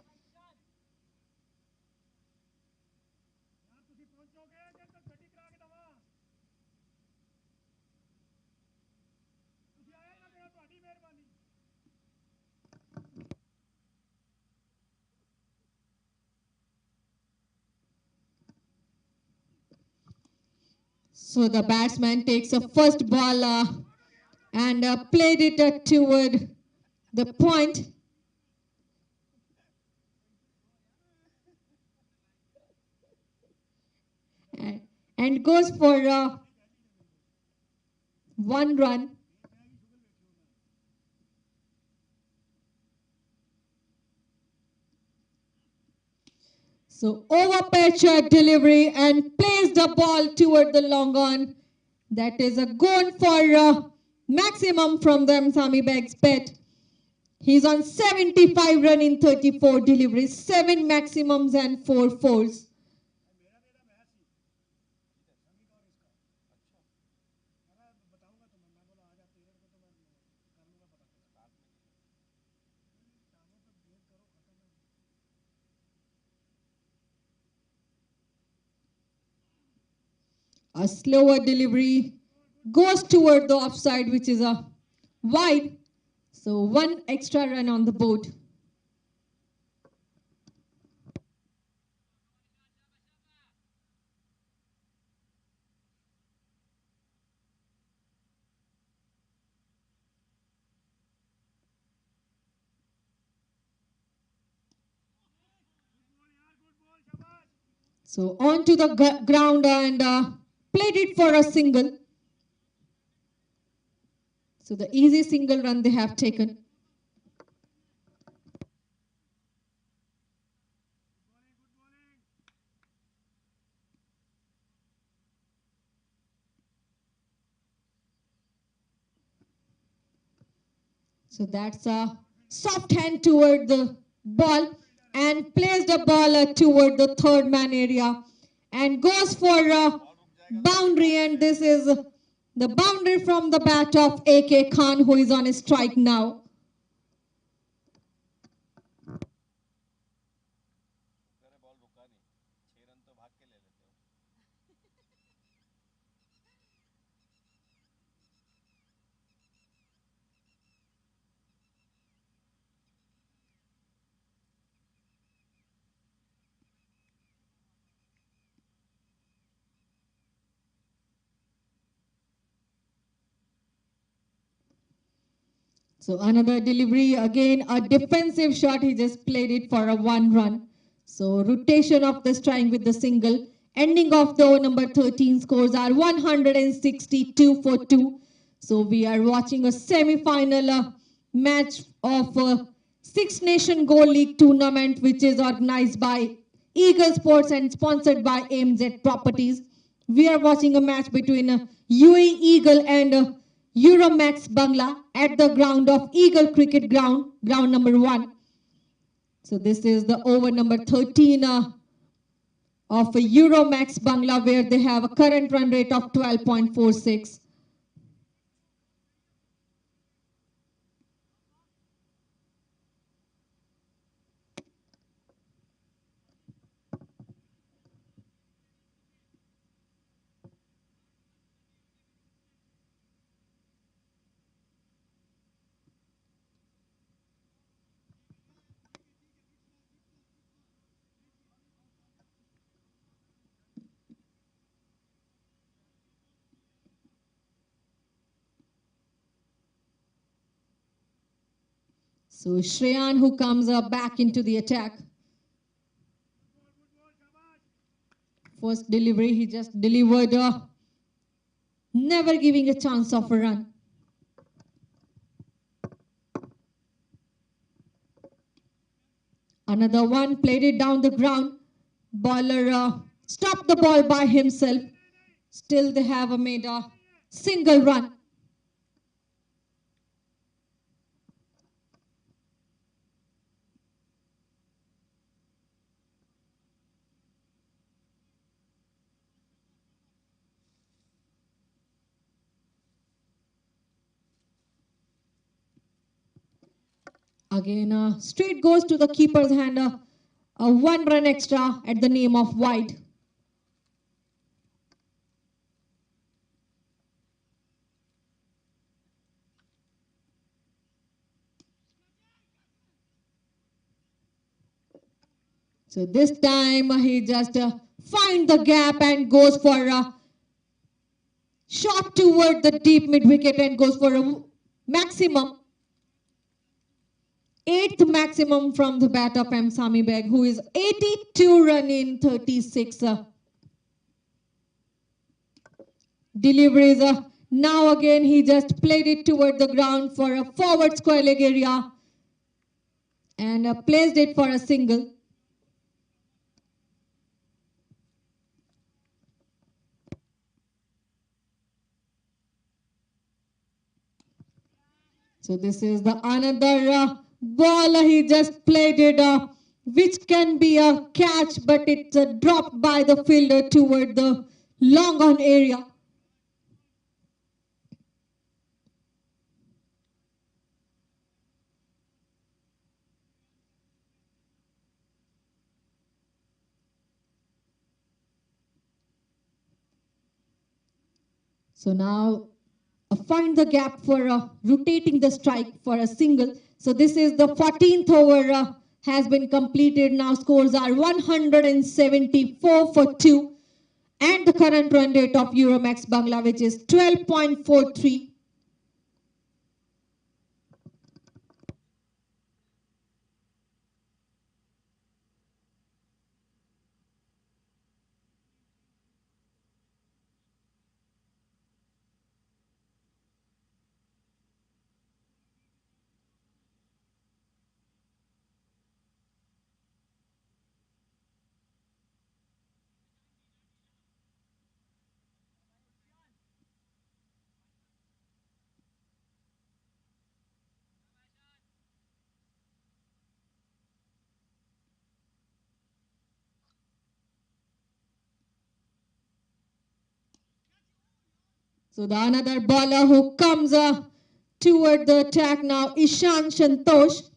So the batsman takes a first ball and played it toward the point. And goes for 1 run. So over pitch delivery and plays the ball toward the long on. That is a goal for maximum from them, Sami Beg's bet. He's on 75 run in 34 deliveries, 7 maximums and 4 fours. A slower delivery goes toward the offside, which is a wide. So 1 extra run on the board. So onto the ground and played it for a single. So the easy single run they have taken. So that's a soft hand toward the ball and plays the ball toward the third man area and goes for a boundary, and this is the boundary from the bat of A.K. Khan, who is on a strike now. So another delivery, again a defensive shot, he just played it for a 1 run. So rotation of the string with the single. Ending of the over number 13 scores are 162 for 2. So we are watching a semi-final match of Six Nation Gold League tournament, which is organized by Eagle Sports and sponsored by AMZ Properties. We are watching a match between UAE Eagle and Euromex Bangla at the ground of Eagle Cricket Ground, ground number 1. So this is the over number 13 of Euromex Bangla, where they have a current run rate of 12.46. So Shreyan, who comes back into the attack. First delivery, he just delivered, never giving a chance of a run. Another one, played it down the ground. Bowler stopped the ball by himself. Still they have made a single run. Again, straight goes to the keeper's hand. A 1 run extra at the name of wide. So this time he just finds the gap and goes for a shot toward the deep mid wicket and goes for a maximum. 8th maximum from the bat of M. Sami Beg, who is 82 run in 36 deliveries. Now again he just played it toward the ground for a forward square leg area and placed it for a single. So this is the another ball. He just played it, which can be a catch, but it's dropped by the fielder toward the long on area. So now find the gap for rotating the strike for a single. So this is the 14th over has been completed. Now scores are 174 for 2. And the current run rate of Euromex Bangla, which is 12.43. So the another bowler who comes toward the attack now, Ishan Santosh.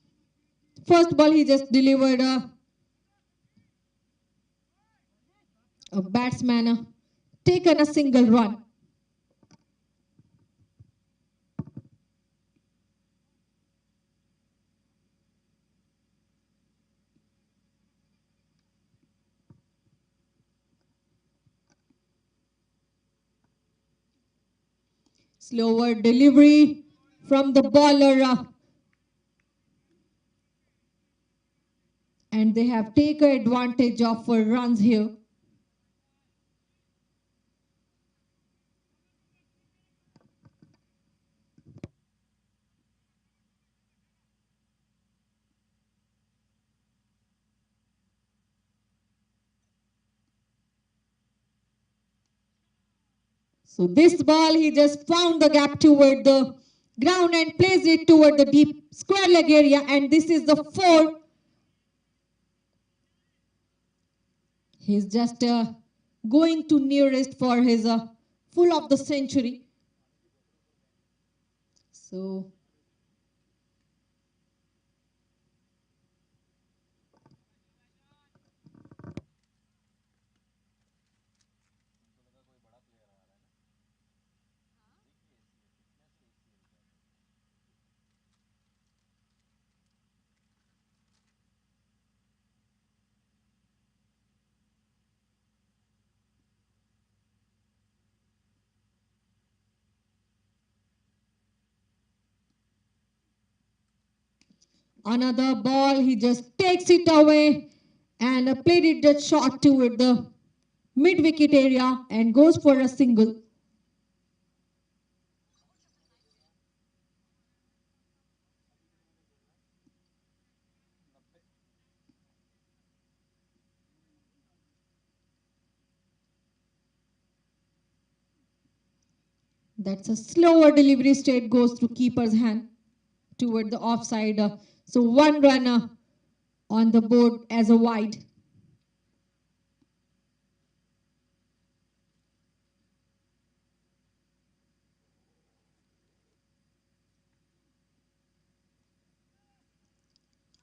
First ball he just delivered a batsman taken a single run. Slower delivery from the bowler. And they have taken advantage of runs here. So this ball, he just found the gap toward the ground and placed it toward the deep square leg area, and this is the 4. He's just going to nearest for his full of the century. So another ball, he just takes it away and played it just short toward the mid-wicket area and goes for a single. That's a slower delivery, straight goes through keeper's hand toward the offside. So 1 run on the board as a wide.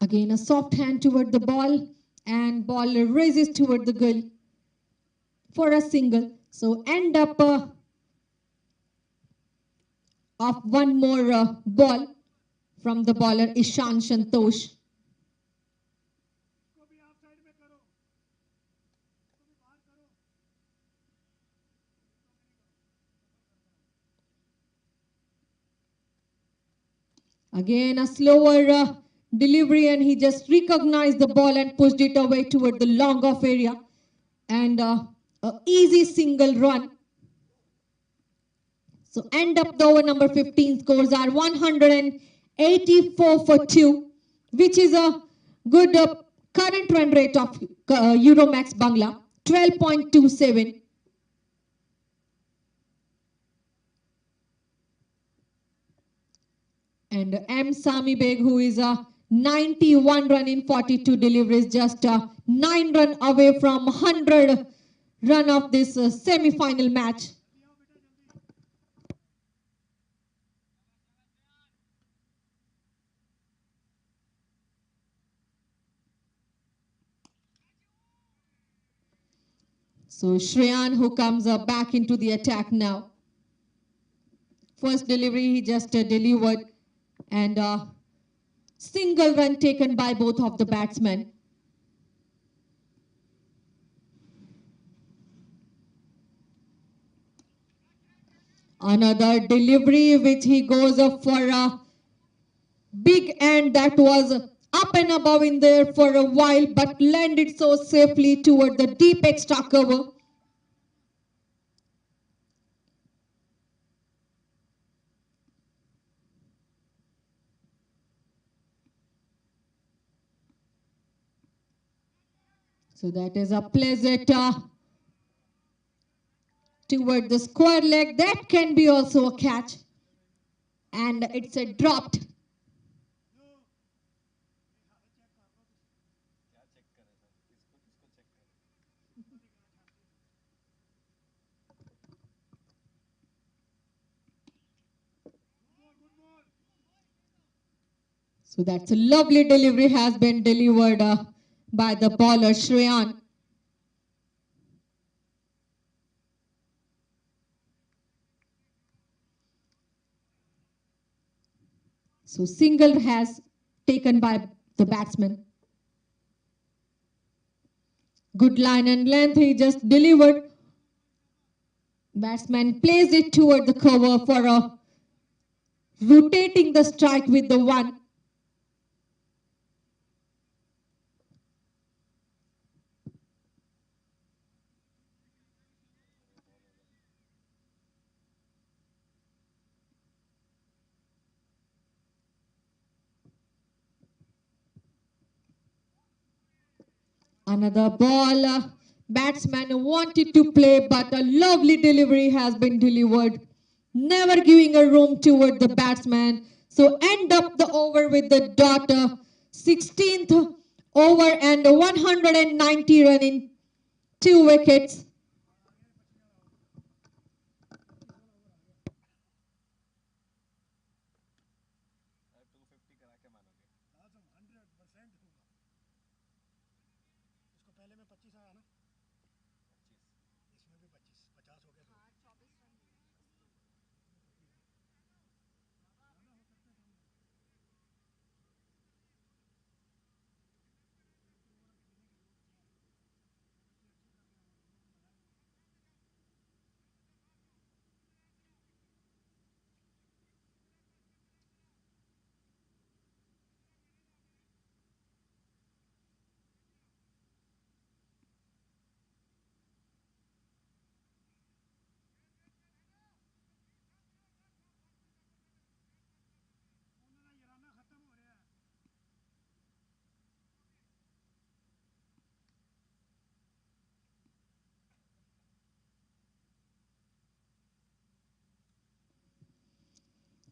Again, a soft hand toward the ball, and ball raises toward the goal for a single. So end up of one more ball from the bowler Ishan Santosh. Again, a slower delivery, and he just recognized the ball and pushed it away toward the long off area. And a easy single run. So end up the over number 15 scores are 184 for 2, which is a good current run rate of Euromex Bangla, 12.27. And M. Sami Beg, who is a 91 run in 42 deliveries, just 9 run away from 100 run of this semi-final match. So Shreyan, who comes back into the attack now. First delivery he just delivered, and single run taken by both of the batsmen. Another delivery which he goes up for a big end that was up and above in there for a while, but landed so safely toward the deep extra cover. So that is a pleasant toward the square leg. That can be also a catch. And it's a dropped. So that's a lovely delivery has been delivered by the bowler Shreyan. So single has taken by the batsman. Good line and length, he just delivered. Batsman placed it toward the cover for a rotating the strike with the 1. Another ball Batsman wanted to play, but a lovely delivery has been delivered, never giving a room toward the batsman. So end up the over with the dot, 16th over and 190 run in 2 wickets.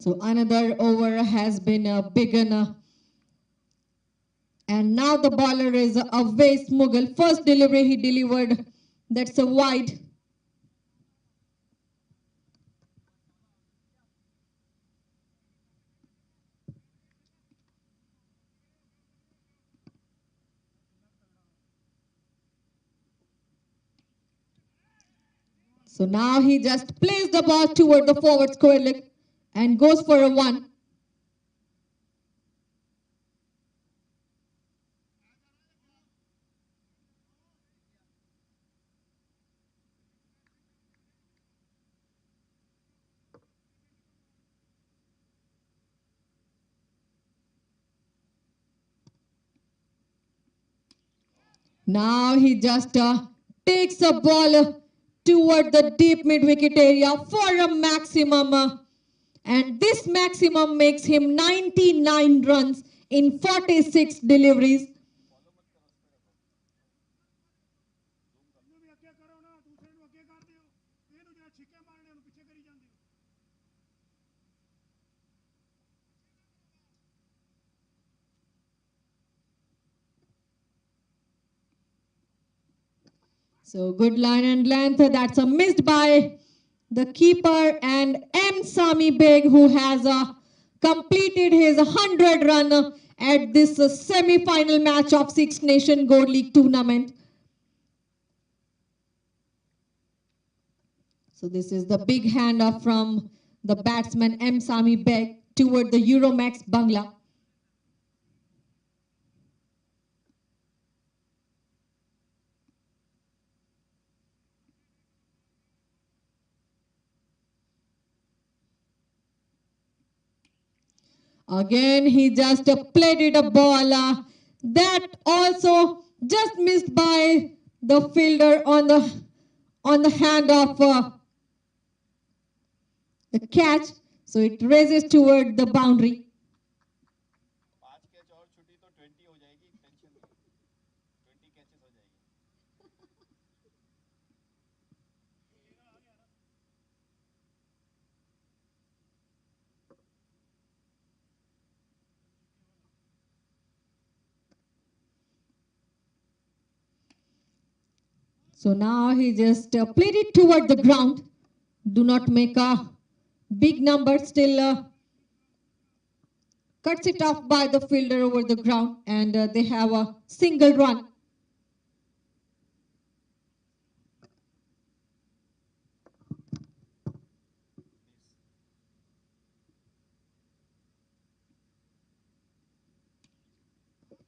So another over has been begun. And now the bowler is Awais Mughal. First delivery he delivered, that's a wide. So now he just plays the ball toward the forward square leg and goes for a 1. Now he just takes a ball toward the deep mid-wicket area for a maximum. And this maximum makes him 99 runs in 46 deliveries. So good line and length. That's a missed by the keeper, and M. Sami Beg, who has completed his 100 run at this semi-final match of Six Nation Gold League tournament. So this is the big hand off from the batsman M. Sami Beg toward the Euromex Bangla. Again, he just played it a ball that also just missed by the fielder on the hand of the catch. So it races toward the boundary. So now he just played it toward the ground. Do not make a big number, still cuts it off by the fielder over the ground, and they have a single run.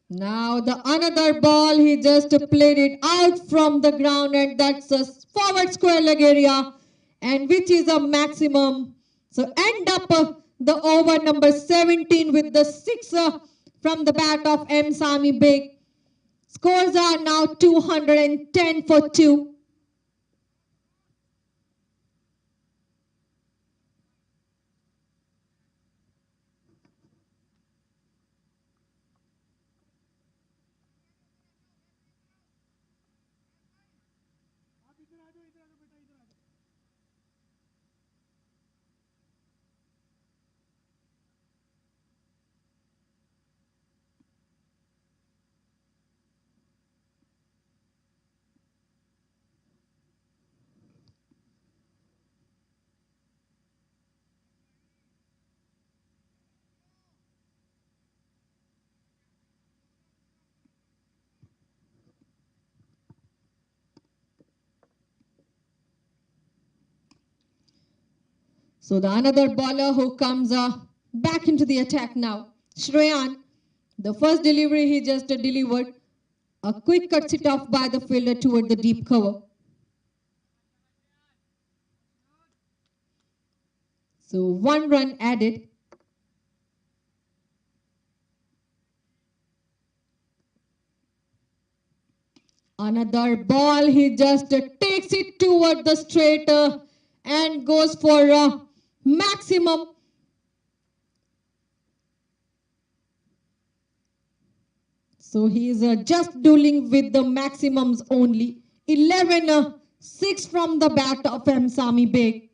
Now the another ball, he just played it out from the ground, and that's a forward square leg area, and which is a maximum. So end up the over number 17 with the 6 from the bat of M. Sami Beg. Scores are now 210 for 2. So the another bowler who comes back into the attack now, Shreyan. The first delivery he just delivered, a quick cut it off by the fielder toward the deep cover. So 1 run added. Another ball, he just takes it toward the straight and goes for maximum. So he is just dealing with the maximums only. 11-6 from the bat of M. Sami Beg.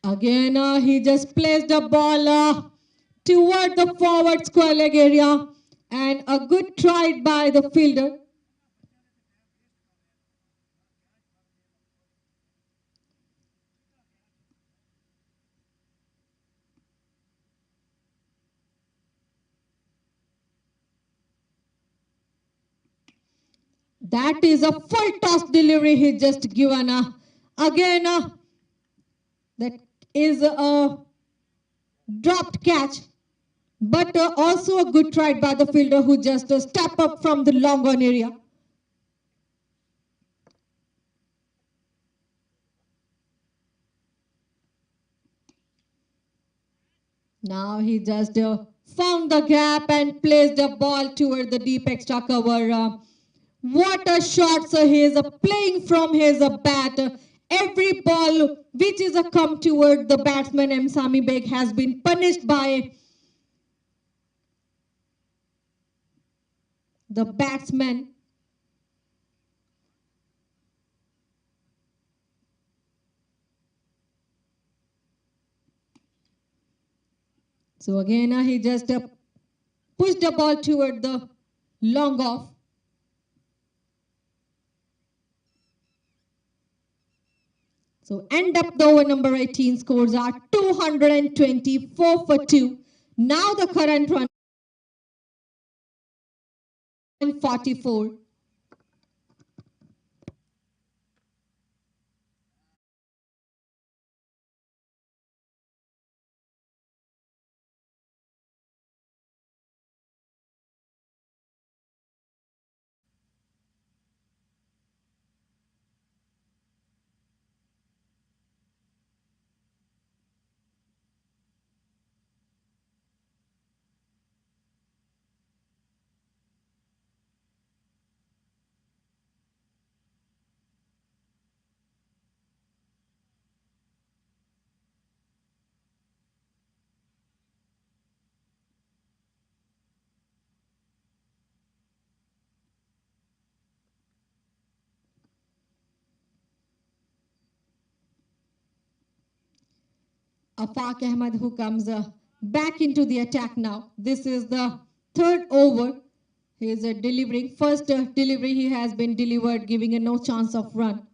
Again, he just placed the ball toward the forward square leg area, and a good try by the fielder. That is a full toss delivery he just given. Again, that is a dropped catch, but also a good try by the fielder who just step up from the long on area. Now he just found the gap and placed the ball toward the deep extra cover. What a shot he is playing from his bat. Every ball which is come toward the batsman M. Sami Beg has been punished by the batsman. So again he just pushed the ball toward the long off. So end up the over number 18 scores are 224 for 2. Now the current run 44. Afaq Ahmed who comes back into the attack now. This is the third over. He is delivering. First delivery he has been delivered, giving a no chance of run.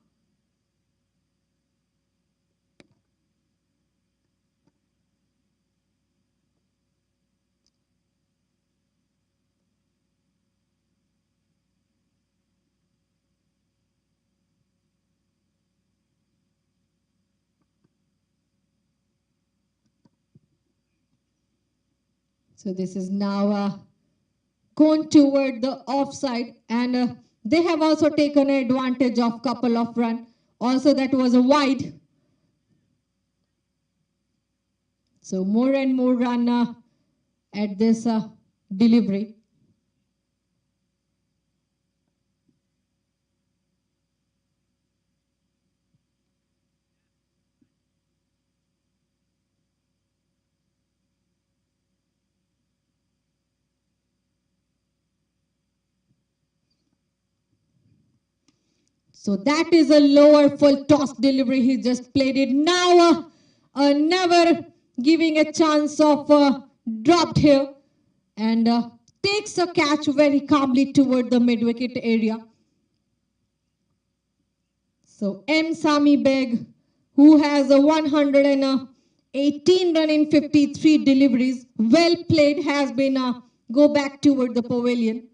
So this is now gone toward the offside, and they have also taken advantage of couple of runs. Also that was a wide. So more and more run at this delivery. So that is a lower full toss delivery. He just played it. Now never giving a chance of dropped here, and takes a catch very calmly toward the mid-wicket area. So M. Sami Beg, who has a 118 run in 53 deliveries, well played, has been go back toward the pavilion.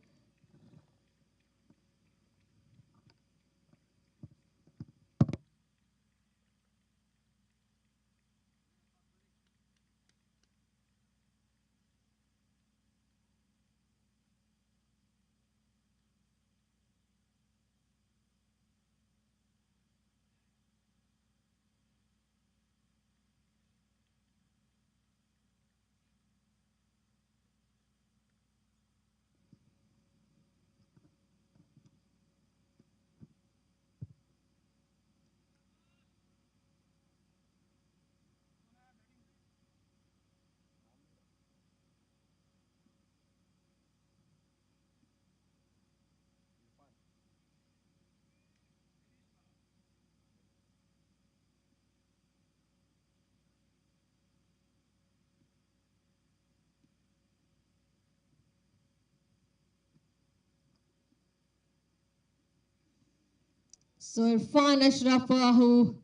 So Irfan Ashraf, who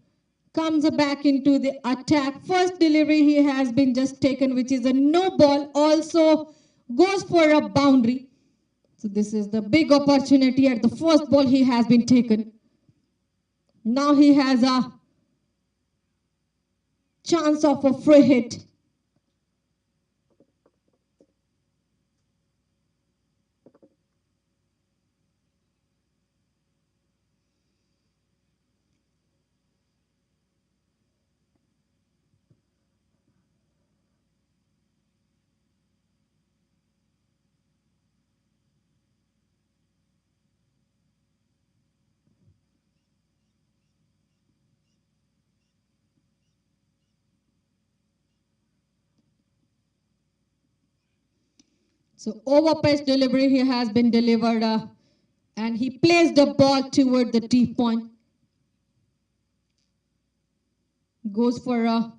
comes back into the attack. First delivery he has been just taken, which is a no ball, also goes for a boundary. So this is the big opportunity. At the first ball he has been taken. Now he has a chance of a free hit. So over pace delivery he has been delivered, and he placed the ball toward the deep point. Goes for a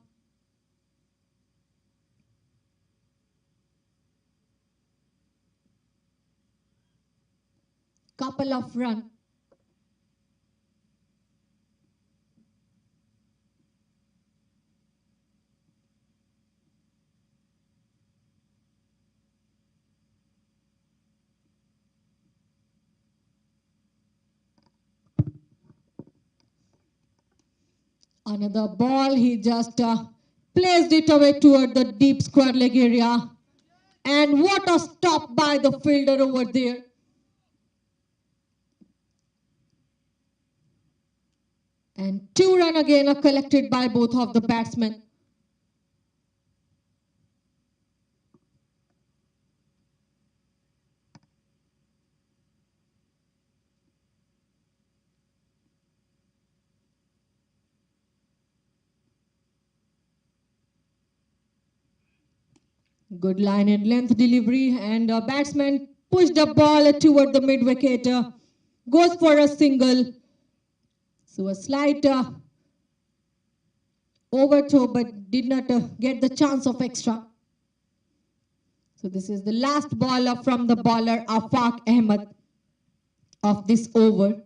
couple of runs. Another ball, he just placed it away toward the deep square leg area. And what a stop by the fielder over there. And 2 runs again are collected by both of the batsmen. Good line and length delivery, and batsman pushed the ball toward the mid wicket. Goes for a single. So a slight overthrow, but did not get the chance of extra. So this is the last ball from the bowler Afaq Ahmed of this over.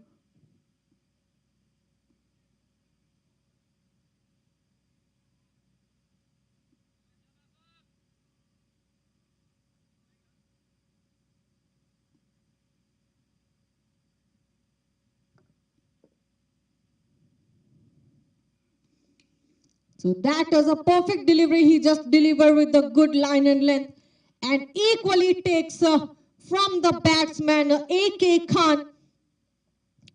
So that was a perfect delivery. He just delivered with the good line and length, and equally takes from the batsman A.K. Khan,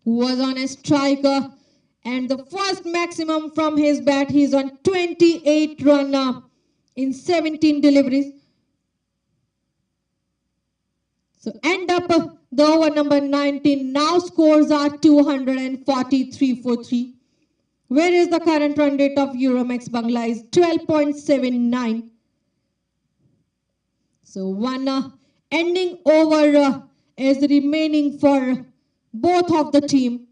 who was on a striker, and the first maximum from his bat. He's on 28 runs in 17 deliveries. So end up the over number 19. Now scores are 243 for 3. Where is the current run rate of Euromex Bangla is 12.79. So one ending over is remaining for both of the team.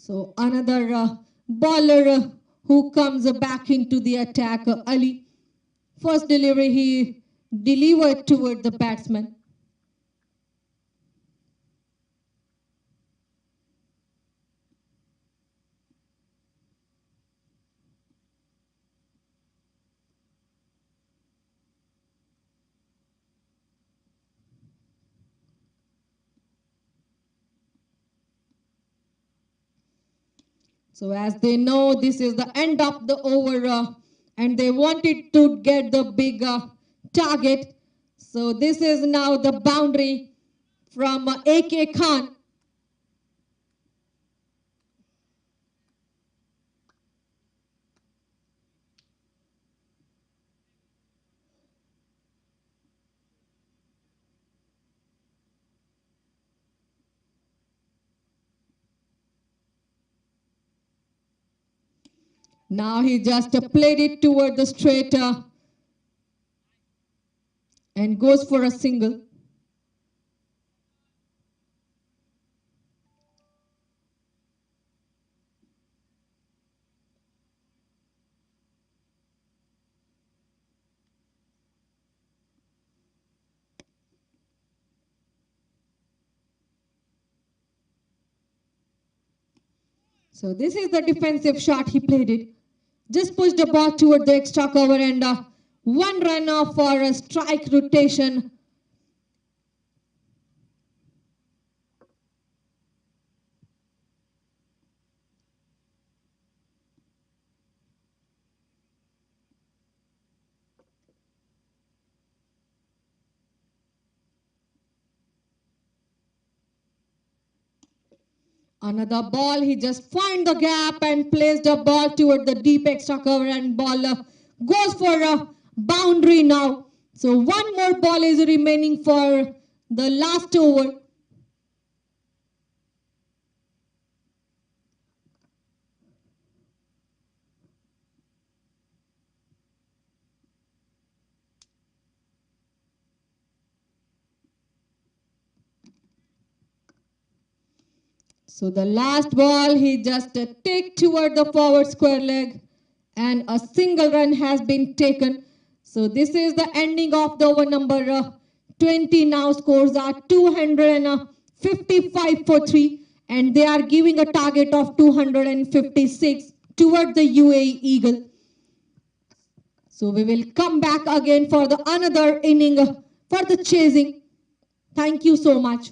So another bowler who comes back into the attack, Ali. First delivery he delivered toward the batsman. So as they know, this is the end of the over, and they wanted to get the big target. So this is now the boundary from A.K. Khan. Now he just played it toward the straight and goes for a single. So this is the defensive shot he played it. Just pushed the ball toward the extra cover and one run off for a strike rotation. Another ball, he just found the gap and placed the ball toward the deep extra cover and ball goes for a boundary now. So one more ball is remaining for the last over. So the last ball, he just take toward the forward square leg and a single run has been taken. So this is the ending of the over number 20. Now scores are 255 for 3 and they are giving a target of 256 toward the UAE Eagle. So we will come back again for the another inning for the chasing. Thank you so much.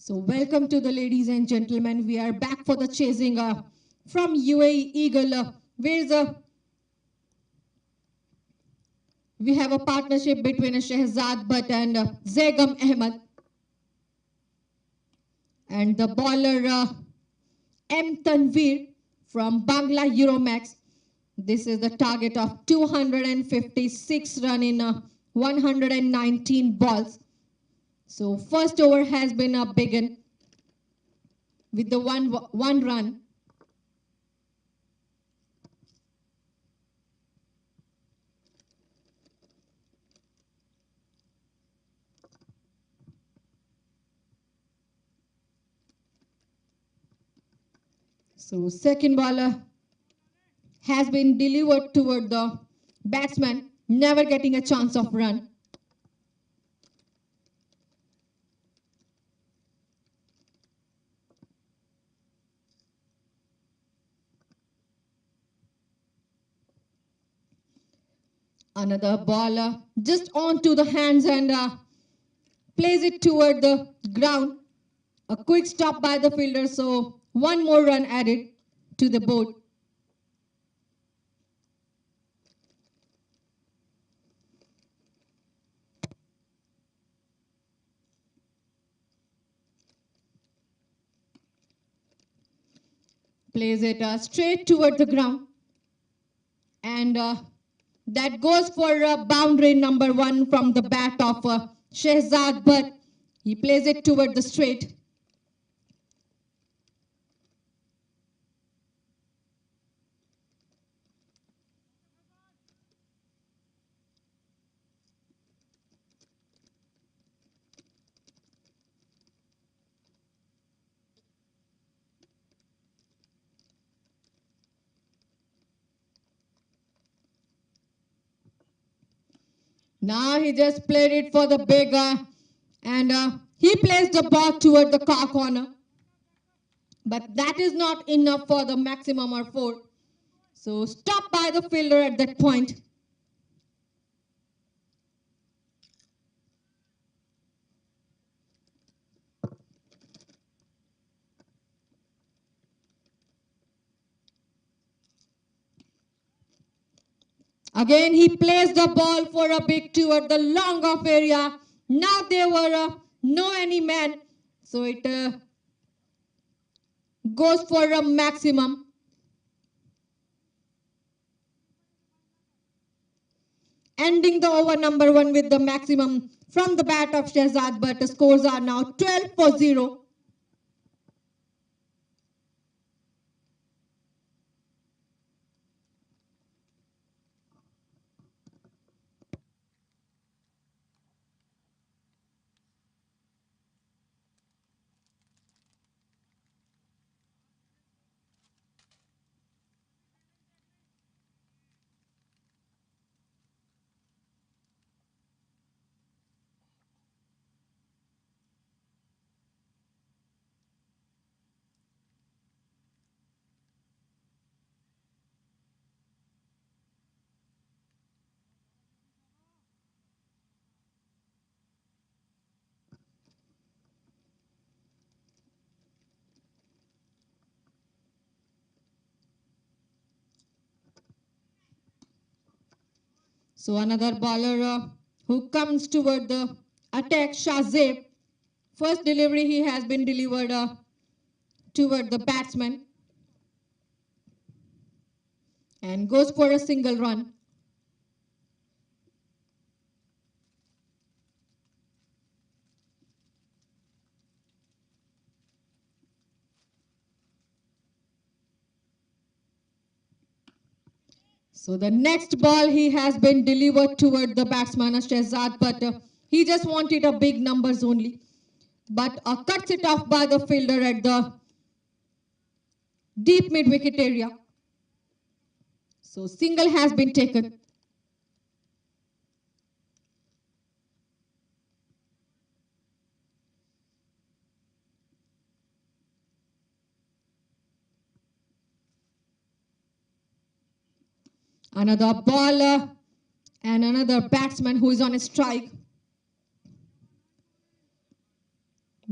So welcome to the ladies and gentlemen. We are back for the chasing from UAE Eagle. We have a partnership between Shehzad Butt and Zegam Ahmed. And the bowler M. Tanveer from Bangla Euromex. This is the target of 256 run in 119 balls. So first over has been begun with the one run. So second ball has been delivered toward the batsman, never getting a chance of run. Another ball just onto the hands and plays it toward the ground. A quick stop by the fielder, so one more run added to the board. Plays it straight toward the ground. And that goes for boundary number 1 from the bat of Shehzad, but he plays it toward the straight. Now he just played it for the big and he placed the ball toward the car corner. But that is not enough for the maximum or 4. So stop by the fielder at that point. Again, he placed the ball for a big toward the long off area. Now there were no any man. So it goes for a maximum. Ending the over number 1 with the maximum from the bat of Shehzad, but the scores are now 12-0. So another bowler who comes toward the attack, Shahzeb. First delivery he has been delivered toward the batsman. And goes for a single run. So the next ball he has been delivered toward the batsman Shehzad, but he just wanted a big numbers only. But cuts it off by the fielder at the deep mid-wicket area. So single has been taken. Another ball and another batsman who is on a strike.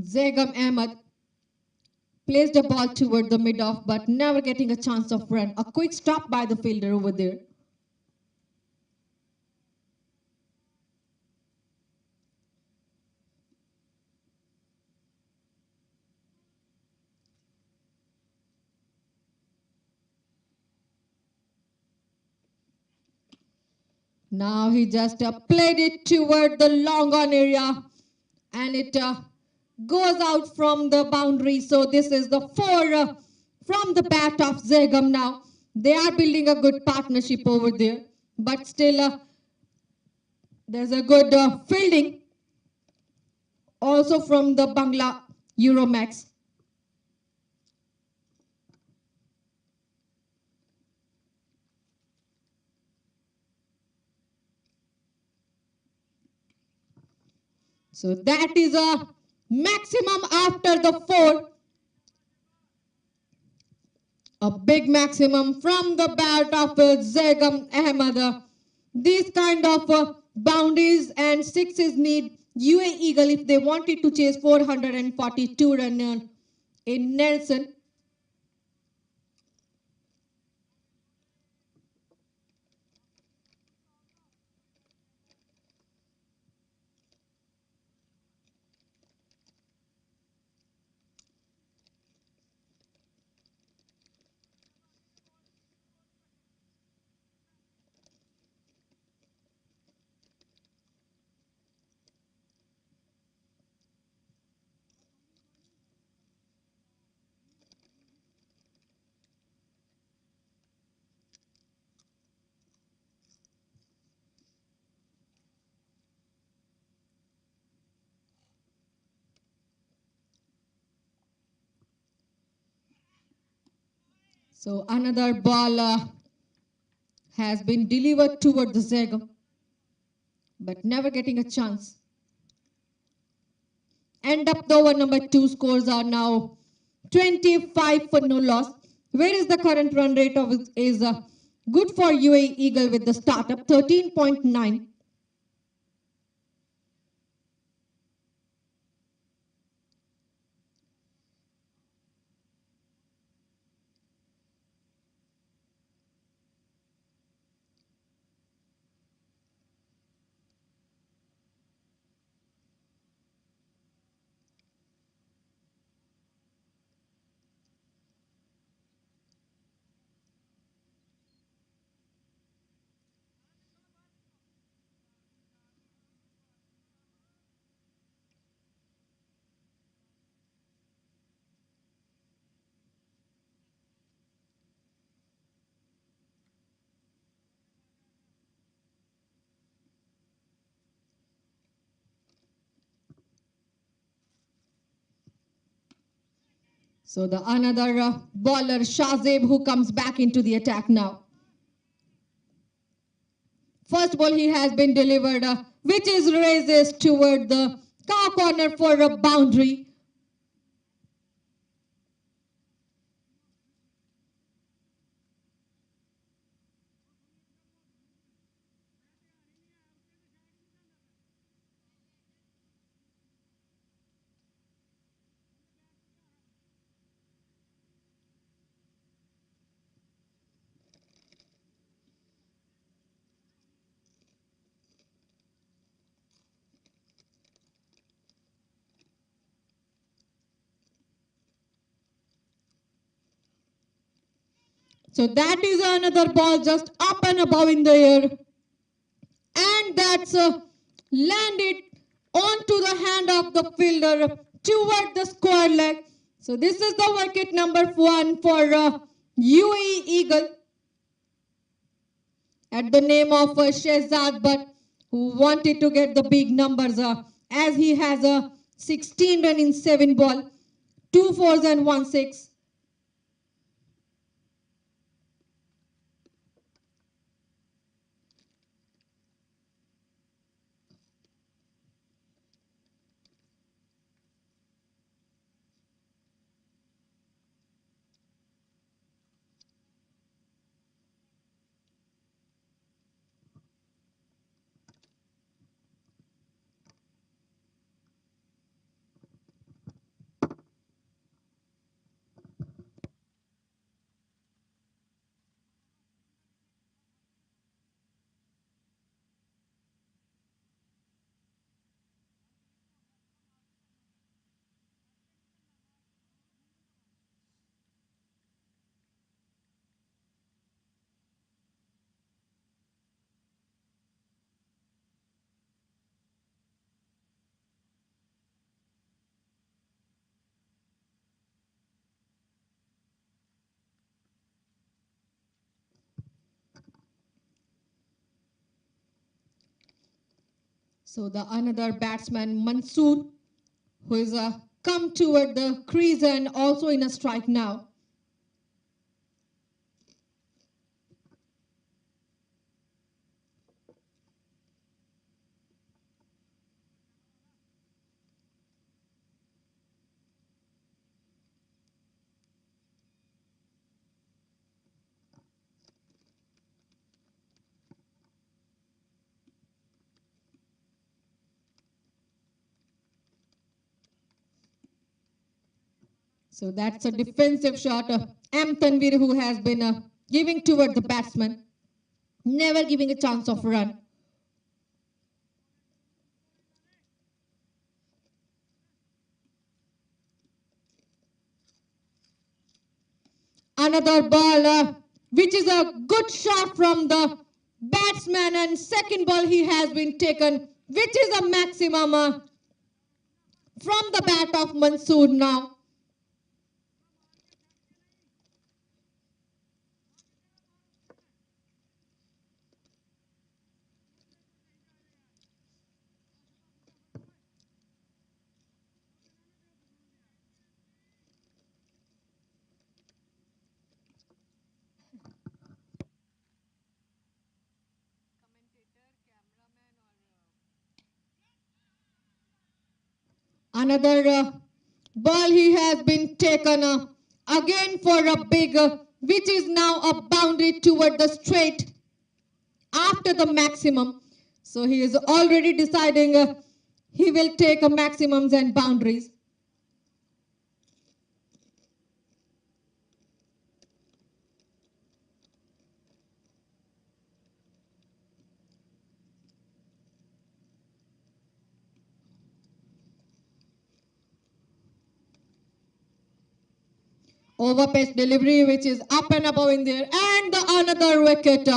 Zegam Ahmed placed a ball toward the mid-off, but never getting a chance of run. A quick stop by the fielder over there. Now he just played it toward the long on area, and it goes out from the boundary. So this is the 4 from the bat of Zegam now. They are building a good partnership over there, but still there's a good fielding also from the Bangla Euromex. So that is a maximum after the 4. A big maximum from the bat of Zegam Ahmed. These kind of boundaries and sixes need UAE Eagle if they wanted to chase 442 run in Nelson. So another ball has been delivered toward the Zegam, but never getting a chance. End up the over number 2 scores are now 25 for no loss. Where is the current run rate of it is good for UAE Eagle with the startup 13.9. So the another bowler Shazib who comes back into the attack now. First ball he has been delivered which is raises toward the cow corner for a boundary. So that is another ball just up and above in the air. And that's landed onto the hand of the fielder toward the square leg. So this is the wicket number 1 for UAE Eagle at the name of Shehzad Butt, who wanted to get the big numbers as he has a 16 run in 7 ball, 2 fours and 1 6. So the another batsman, Mansoor, who is come toward the crease and also in a strike now. So that's a defensive shot. M. Tanvir, who has been giving toward the batsman, never giving a chance of run. Another ball, which is a good shot from the batsman, and second ball he has been taken, which is a maximum from the bat of Mansoor now. Another ball he has been taken again for a big, which is now a boundary toward the straight after the maximum. So he is already deciding he will take maximums and boundaries. Overpitch delivery, which is up and above in there, and the another wicket.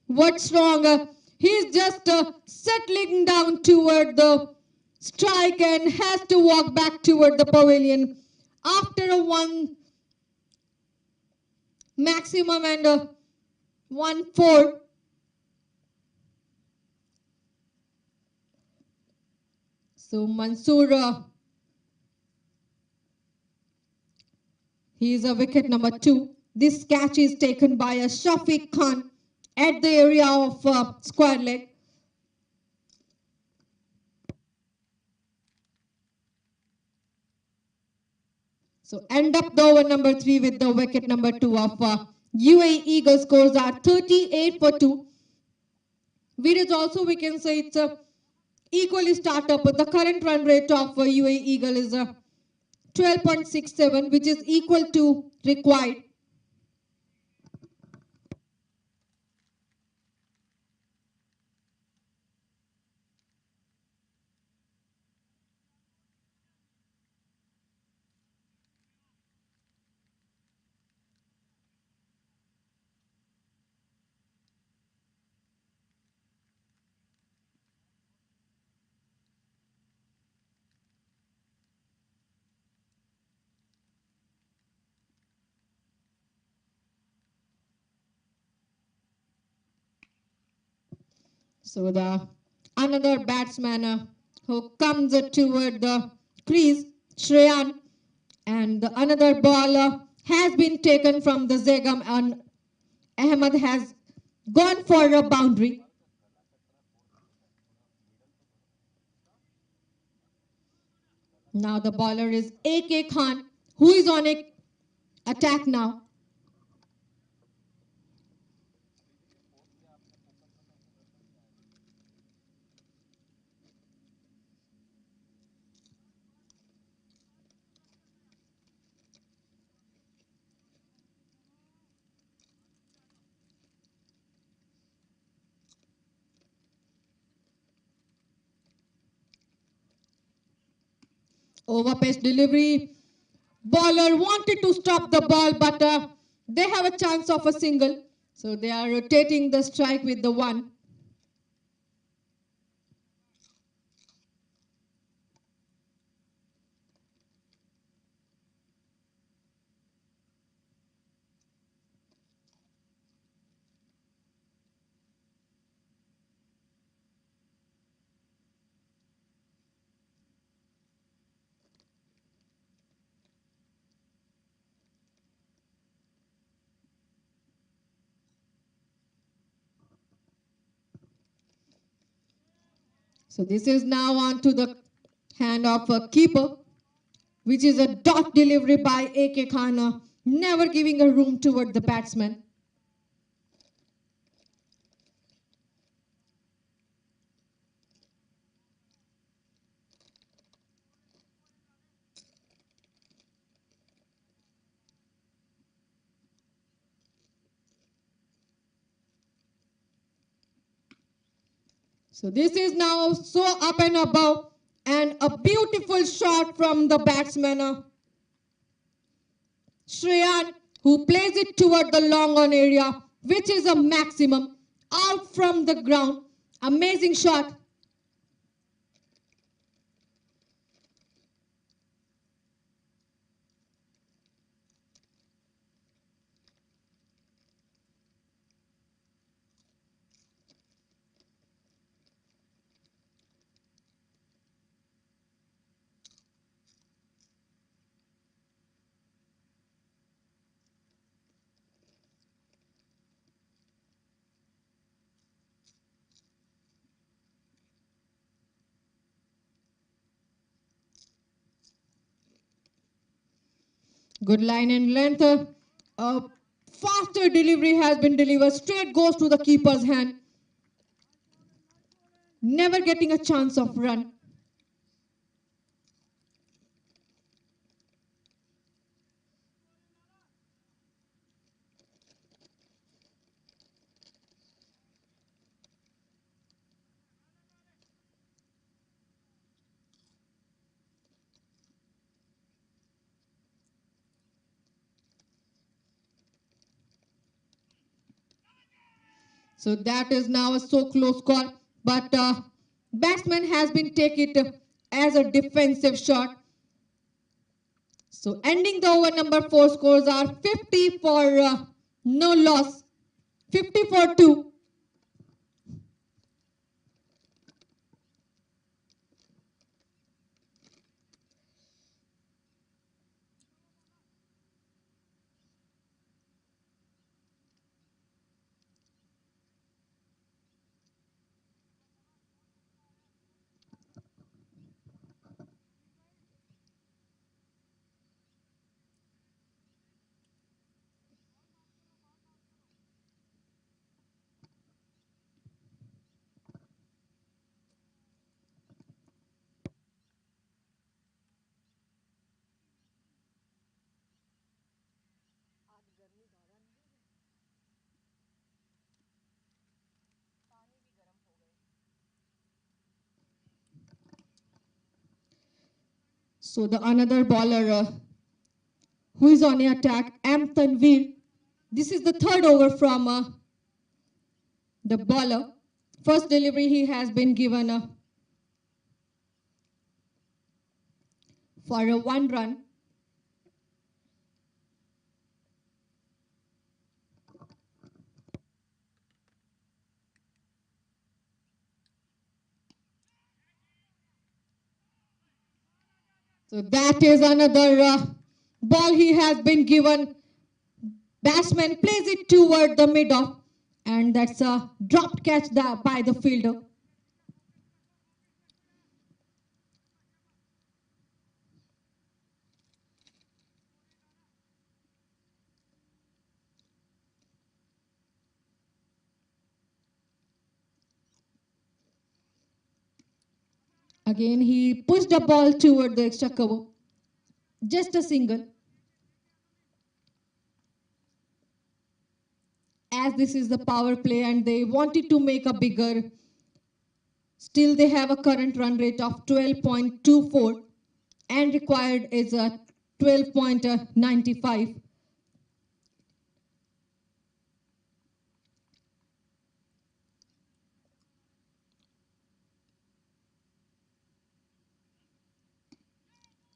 What's wrong? He's just settling down toward the strike and has to walk back toward the pavilion after a one maximum and 1-4. So Mansoor, he is a wicket number 2. This catch is taken by a Shafiq Khan at the area of square leg. So end up the over number 3 with the wicket number 2 of UAE Eagles. Scores are 38 for 2. Whereas also we can say it's equally start up. The current run rate of UAE Eagle is 12.67, which is equal to required. So the another batsman who comes toward the crease, Shreyan, and the another ball has been taken from the Zegam, and Ahmed has gone for a boundary. Now the bowler is A.K. Khan, who is on a attack now. Overpitch delivery. Bowler wanted to stop the ball, but they have a chance of a single. So they are rotating the strike with the 1. So this is now on to the hand of a keeper, which is a dot delivery by A.K. Khan, never giving a room toward the batsman. So this is now so up and above, and a beautiful shot from the batsman, Shreyan, who plays it toward the long on area, which is a maximum, out from the ground. Amazing shot. Good line and length. A faster delivery has been delivered. Straight goes to the keeper's hand. Never getting a chance of run. So that is now a so close call. But batsman has been take it as a defensive shot. So ending the over, number 4 scores are 50 for no loss. 50 for 2. So the another bowler who is on the attack, M. Tanveer. This is the third over from the bowler. First delivery he has been given for a 1 run. So that is another ball he has been given. Batsman plays it toward the mid-off, and that's a dropped catch by the fielder. Again, he pushed the ball toward the extra cover. Just a single. As this is the power play and they wanted to make a bigger, still they have a current run rate of 12.24 and required is a 12.95.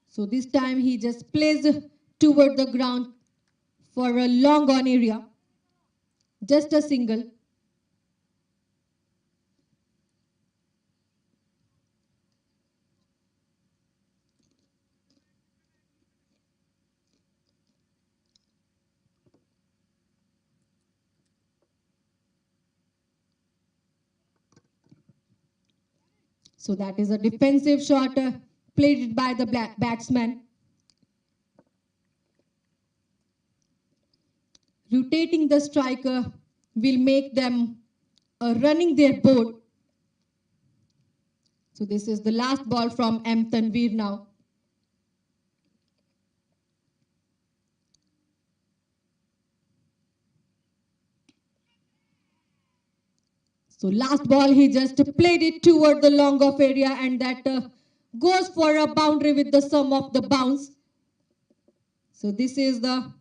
So this time he just plays toward the ground for a long on area. Just a single. So that is a defensive shot played by the batsman. Rotating the striker will make them running their board. So this is the last ball from M. Tanveer now. So last ball, he just played it toward the long off area, and that goes for a boundary with the sum of the bounce. So this is the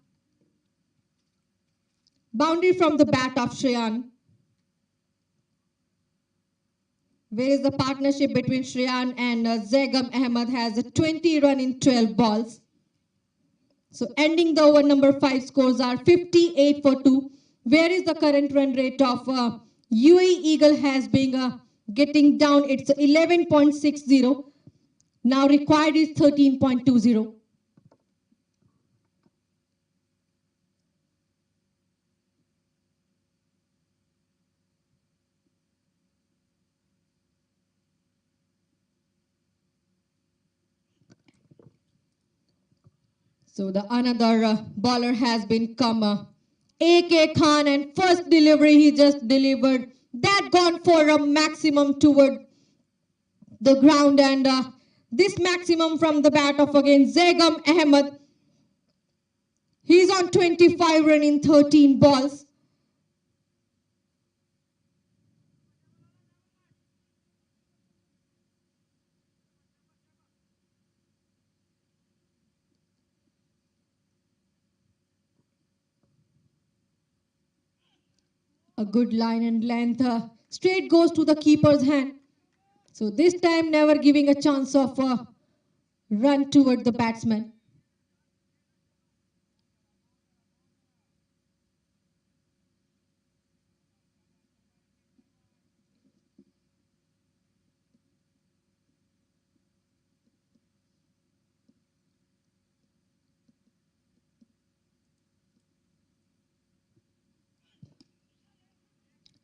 boundary from the bat of Shreyan. Whereas the partnership between Shreyan and Zegam Ahmed has a 20 run in 12 balls. So ending the over number 5 scores are 58 for 2. Where is the current run rate of UAE Eagle has been getting down? It's 11.60. Now required is 13.20. So the another bowler has been come AK Khan, and first delivery he just delivered. That gone for a maximum toward the ground, and this maximum from the bat of again Zegam Ahmed. He's on 25 run in 13 balls. A good line and length. Straight goes to the keeper's hand. So this time never giving a chance of run toward the batsman.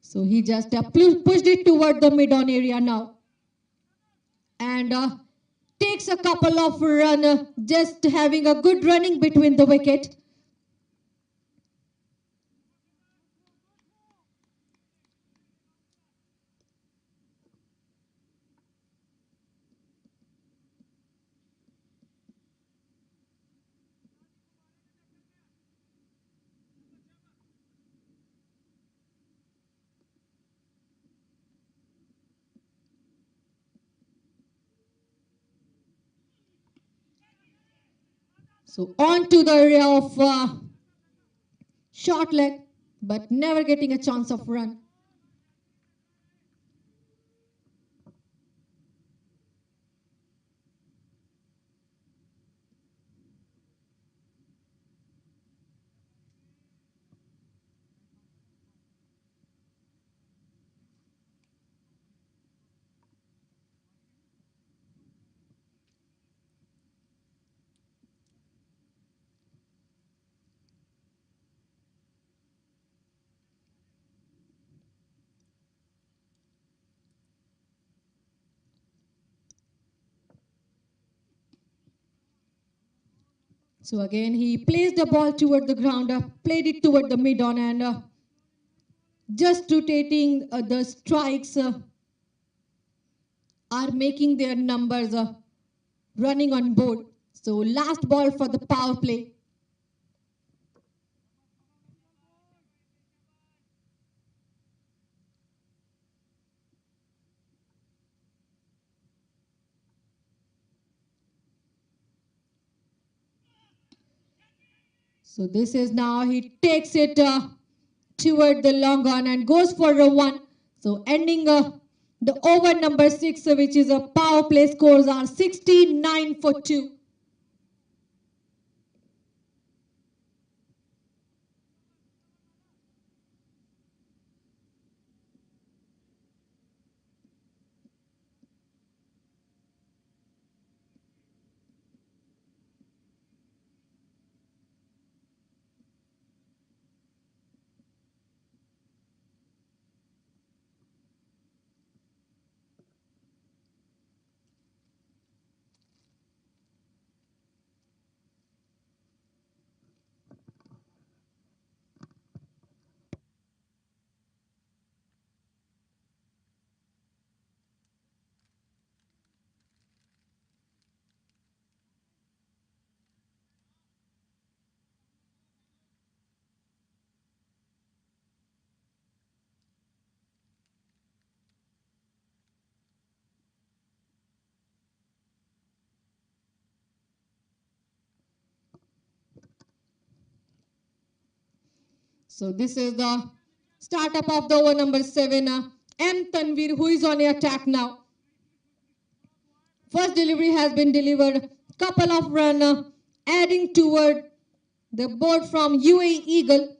So he just pushed it toward the mid-on area now. And takes a couple of run, just having a good running between the wicket. So on to the area of short leg, but never getting a chance of run. So again, he placed the ball toward the ground, played it toward the mid-on, and just rotating the strikes are making their numbers running on board. So last ball for the power play. So this is now, he takes it toward the long on and goes for a 1. So ending the over number 6, which is a power play, scores are 69 for 2. So this is the startup of the over number 7, M. Tanvir, who is on the attack now. First delivery has been delivered. Couple of run adding toward the board from UAE Eagle.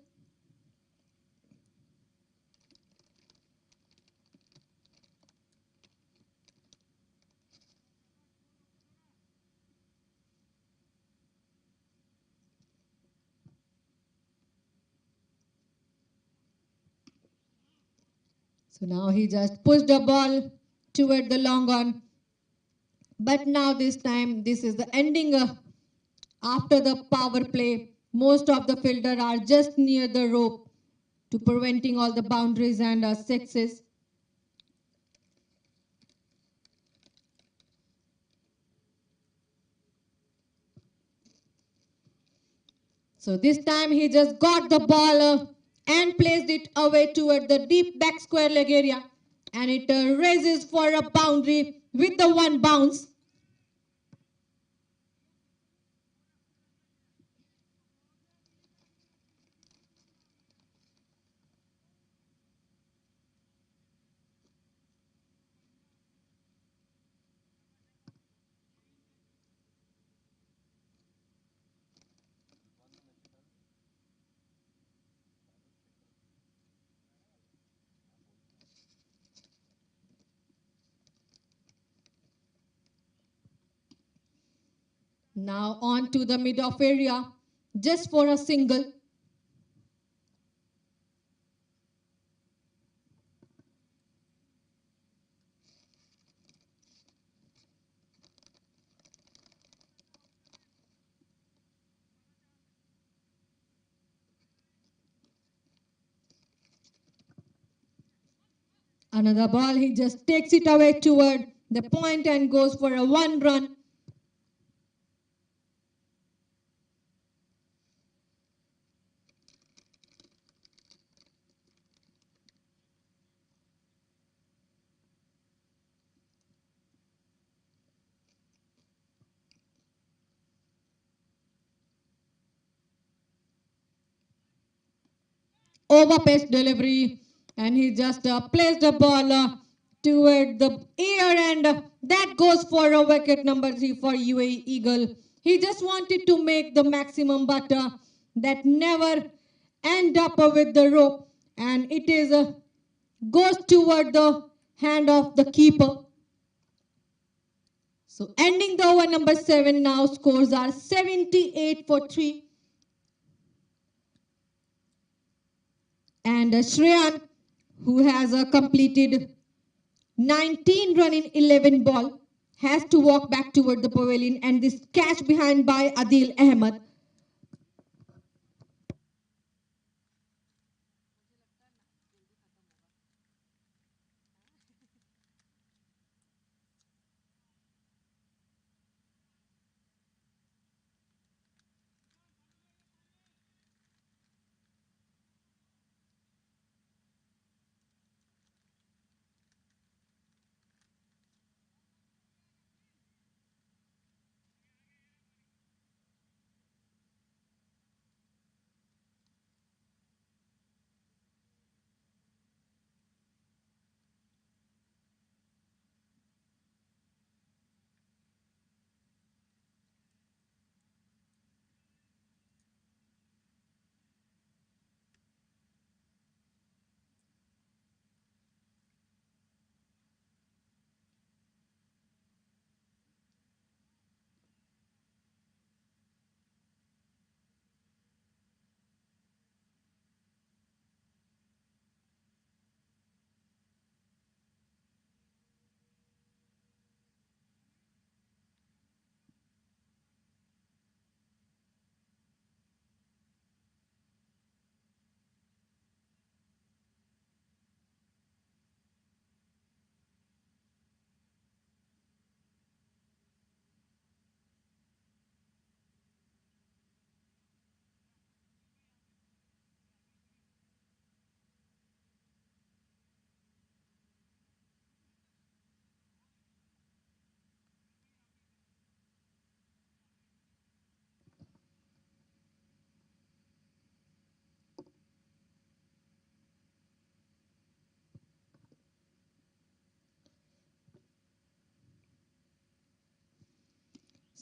So now he just pushed the ball toward the long on. But now this time, this is the ending after the power play. Most of the fielder are just near the rope to preventing all the boundaries and sixes. So this time he just got the ball and placed it away toward the deep back square leg area. And it raises for a boundary with the one bounce. Now on to the mid-off area, just for a single. Another ball, he just takes it away toward the point and goes for a one run. Overpaced delivery, and he just placed the ball toward the air, and that goes for a wicket number 3 for UAE Eagle. He just wanted to make the maximum, but that never end up with the rope, and it is goes toward the hand of the keeper. So ending the over number 7 now, scores are 78 for 3. And Shreyan, who has completed 19 run in 11 ball, has to walk back toward the pavilion, and this catch behind by Adil Ahmed.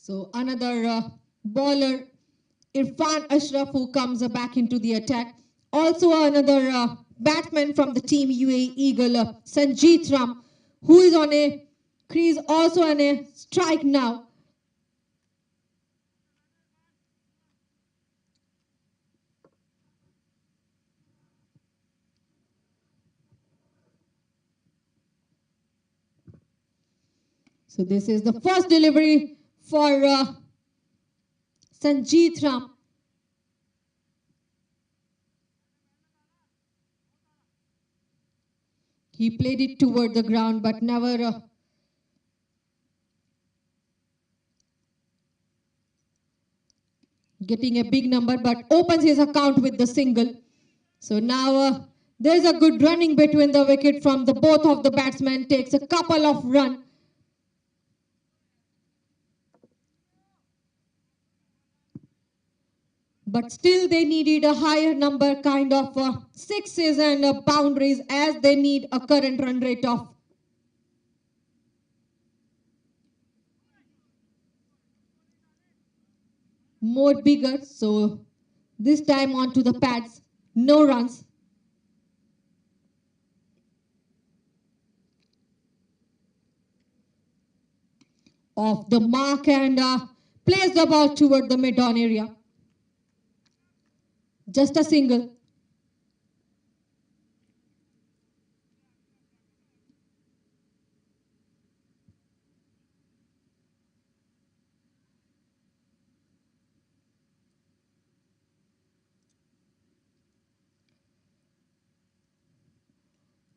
So another bowler, Irfan Ashraf, who comes back into the attack. Also another batsman from the team UAE Eagle, Sanjeet Ram, who is on a crease, also on a strike now. So this is the first delivery for Sanjeet Ram. He played it toward the ground, but never getting a big number, but opens his account with the single. So now there's a good running between the wicket from the both of the batsmen, takes a couple of runs. But still they needed a higher number, kind of sixes and boundaries, as they need a current run rate of more bigger. So this time onto the pads, no runs. Off the mark and plays the ball toward the mid-on area. Just a single.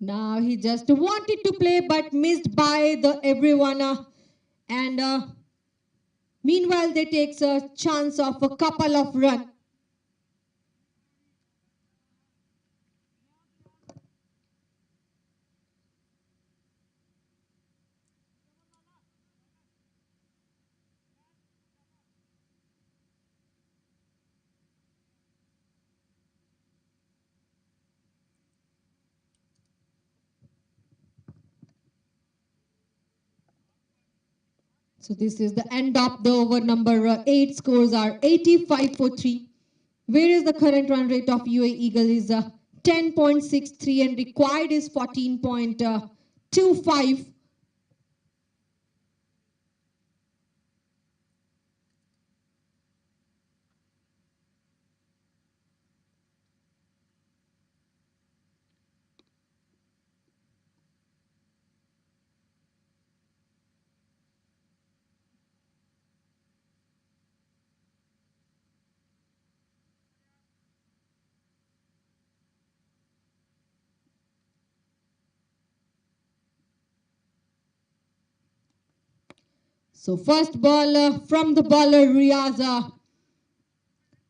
Now he just wanted to play but missed by the everyone and meanwhile they takes a chance of a couple of runs. So this is the end of the over number 8. Scores are 85 for 3. Whereas the current run rate of UAE Eagle is 10.63 and required is 14.25. So first ball from the bowler Riaz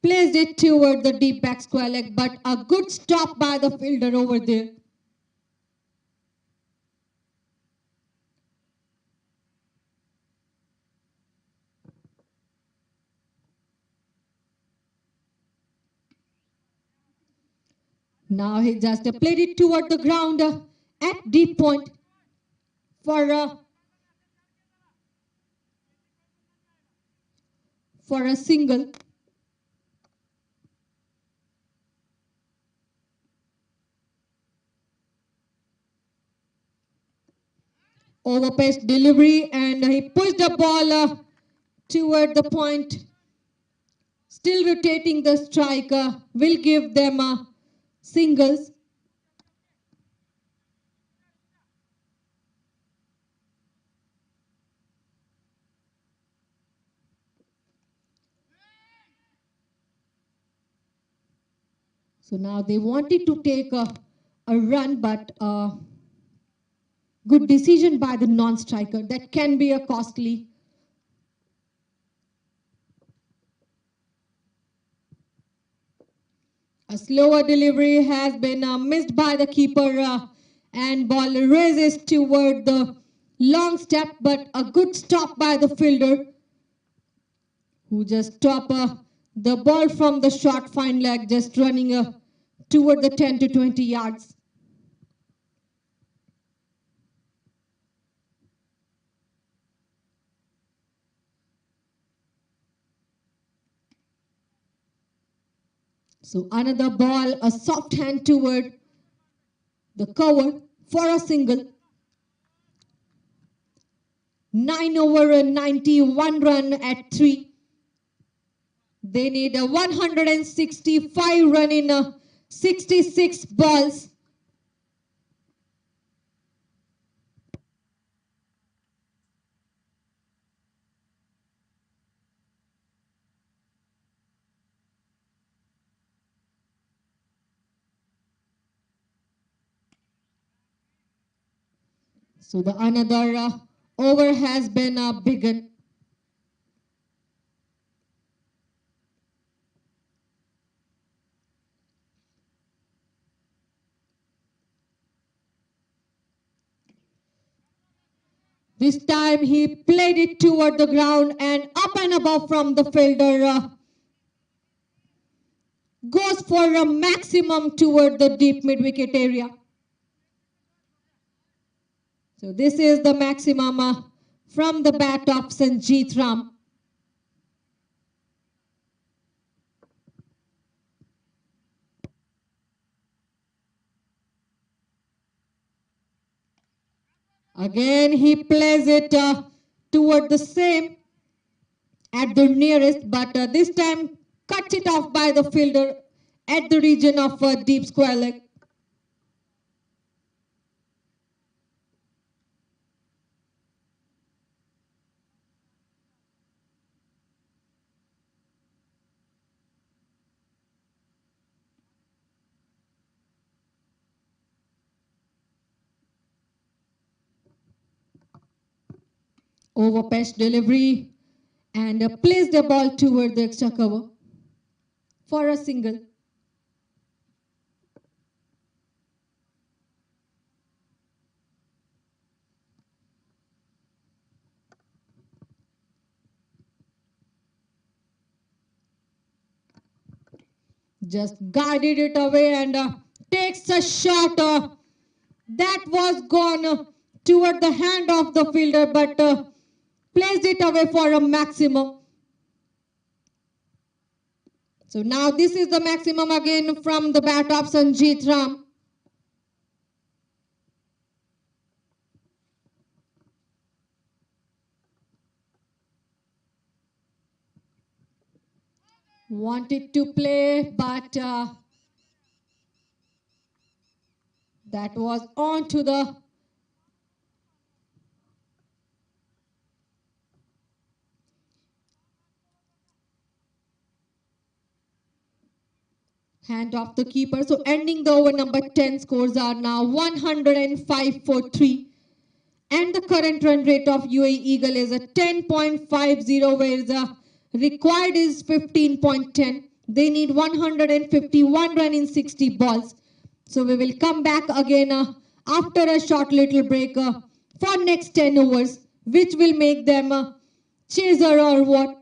placed it toward the deep back square leg, but a good stop by the fielder over there. Now he just played it toward the ground at deep point for a single. Overpaced delivery and he pushed the ball toward the point. Still rotating the strike will give them singles. So now they wanted to take a run, but good decision by the non-striker. That can be a costly. A slower delivery has been missed by the keeper and ball raises toward the long step, but a good stop by the fielder who just stopped the ball from the short fine leg, just running toward the 10 to 20 yards. So another ball, a soft hand toward the cover for a single. 9 over a 91 run at 3. They need a 165 run in 66 balls. So the another over has been begun. This time he played it toward the ground and up and above from the fielder. Goes for a maximum toward the deep mid-wicket area. So this is the maximum from the bat of Sanjeet Ram. Again he plays it toward the same at the nearest, but this time cuts it off by the fielder at the region of deep square leg. Over pitch delivery and plays the ball toward the extra cover for a single. Just guided it away and takes a shot that was gone toward the hand of the fielder, but placed it away for a maximum. So now this is the maximum again from the bat of Sanjeet Ram. Wanted to play, but that was on to the hand of the keeper. So ending the over number 10, scores are now 105 for 3. And the current run rate of UAE Eagle is a 10.50, whereas the required is 15.10. They need 151 run in 60 balls. So we will come back again after a short little break for next 10 overs, which will make them chaser or what.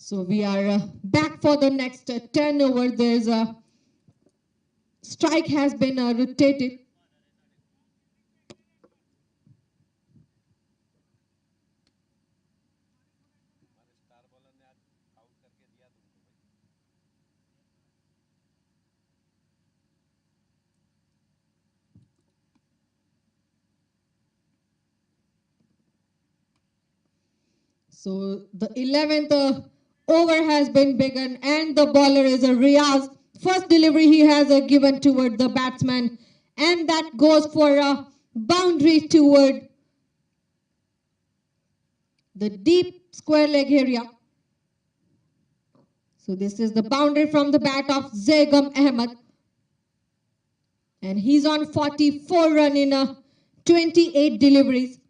So we are back for the next 10 over. There's a strike has been rotated. So the 11th over has been begun and the bowler is a Riaz. First delivery he has given toward the batsman and that goes for a boundary toward the deep square leg area. So this is the boundary from the bat of Zegam Ahmed. And he's on 44 run in 28 deliveries.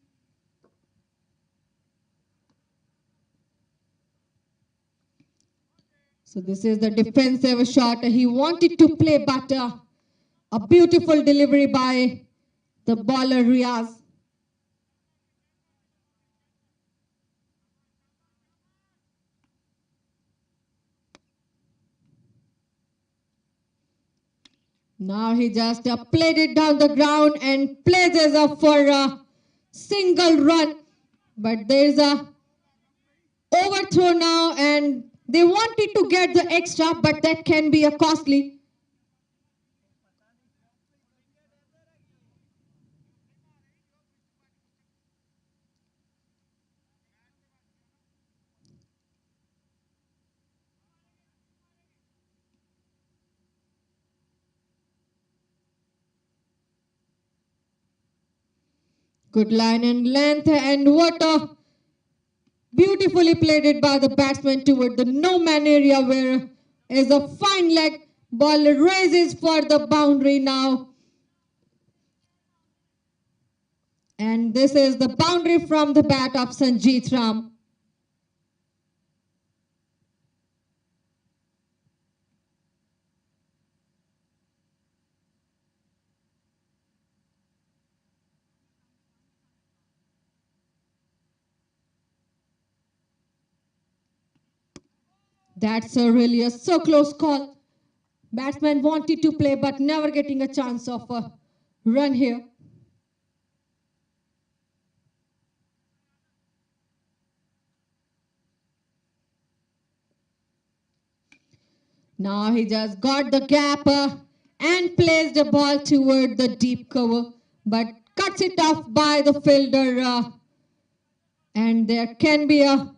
So this is the defensive shot he wanted to play, but a beautiful delivery by the bowler Riaz. Now he just played it down the ground and places up for a single run. But there's a overthrow now and they wanted to get the extra, but that can be a costly. Good line and length, and what a beautifully played it by the batsman toward the no-man area where is a fine leg. Ball raises for the boundary now. And this is the boundary from the bat of Sanjeet Ram. That's really a so close call. Batsman wanted to play but never getting a chance of a run here. Now he just got the gap and placed the ball toward the deep cover, but cuts it off by the fielder. And there can be a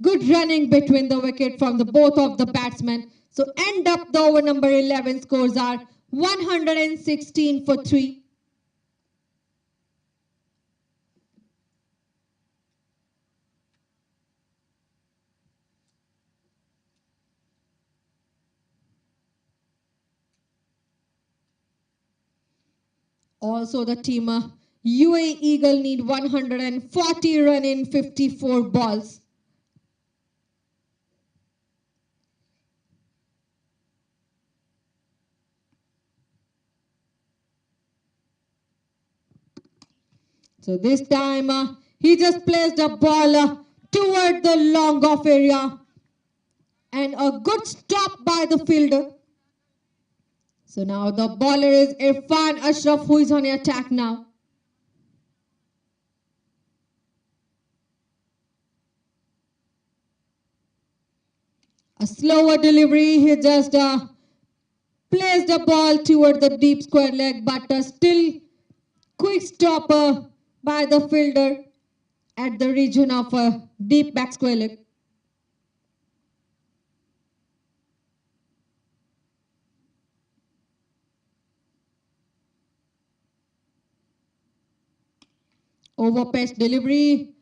good running between the wicket from the both of the batsmen. So end up the over number 11 scores are 116 for 3. Also the team UAE Eagle need 140 run in 54 balls. So this time he just placed a ball toward the long off area and a good stop by the fielder. So now the bowler is Irfan Ashraf, who is on the attack now. A slower delivery, he just placed the ball toward the deep square leg, but still quick stop by the fielder at the region of deep back square leg. Overpitch delivery,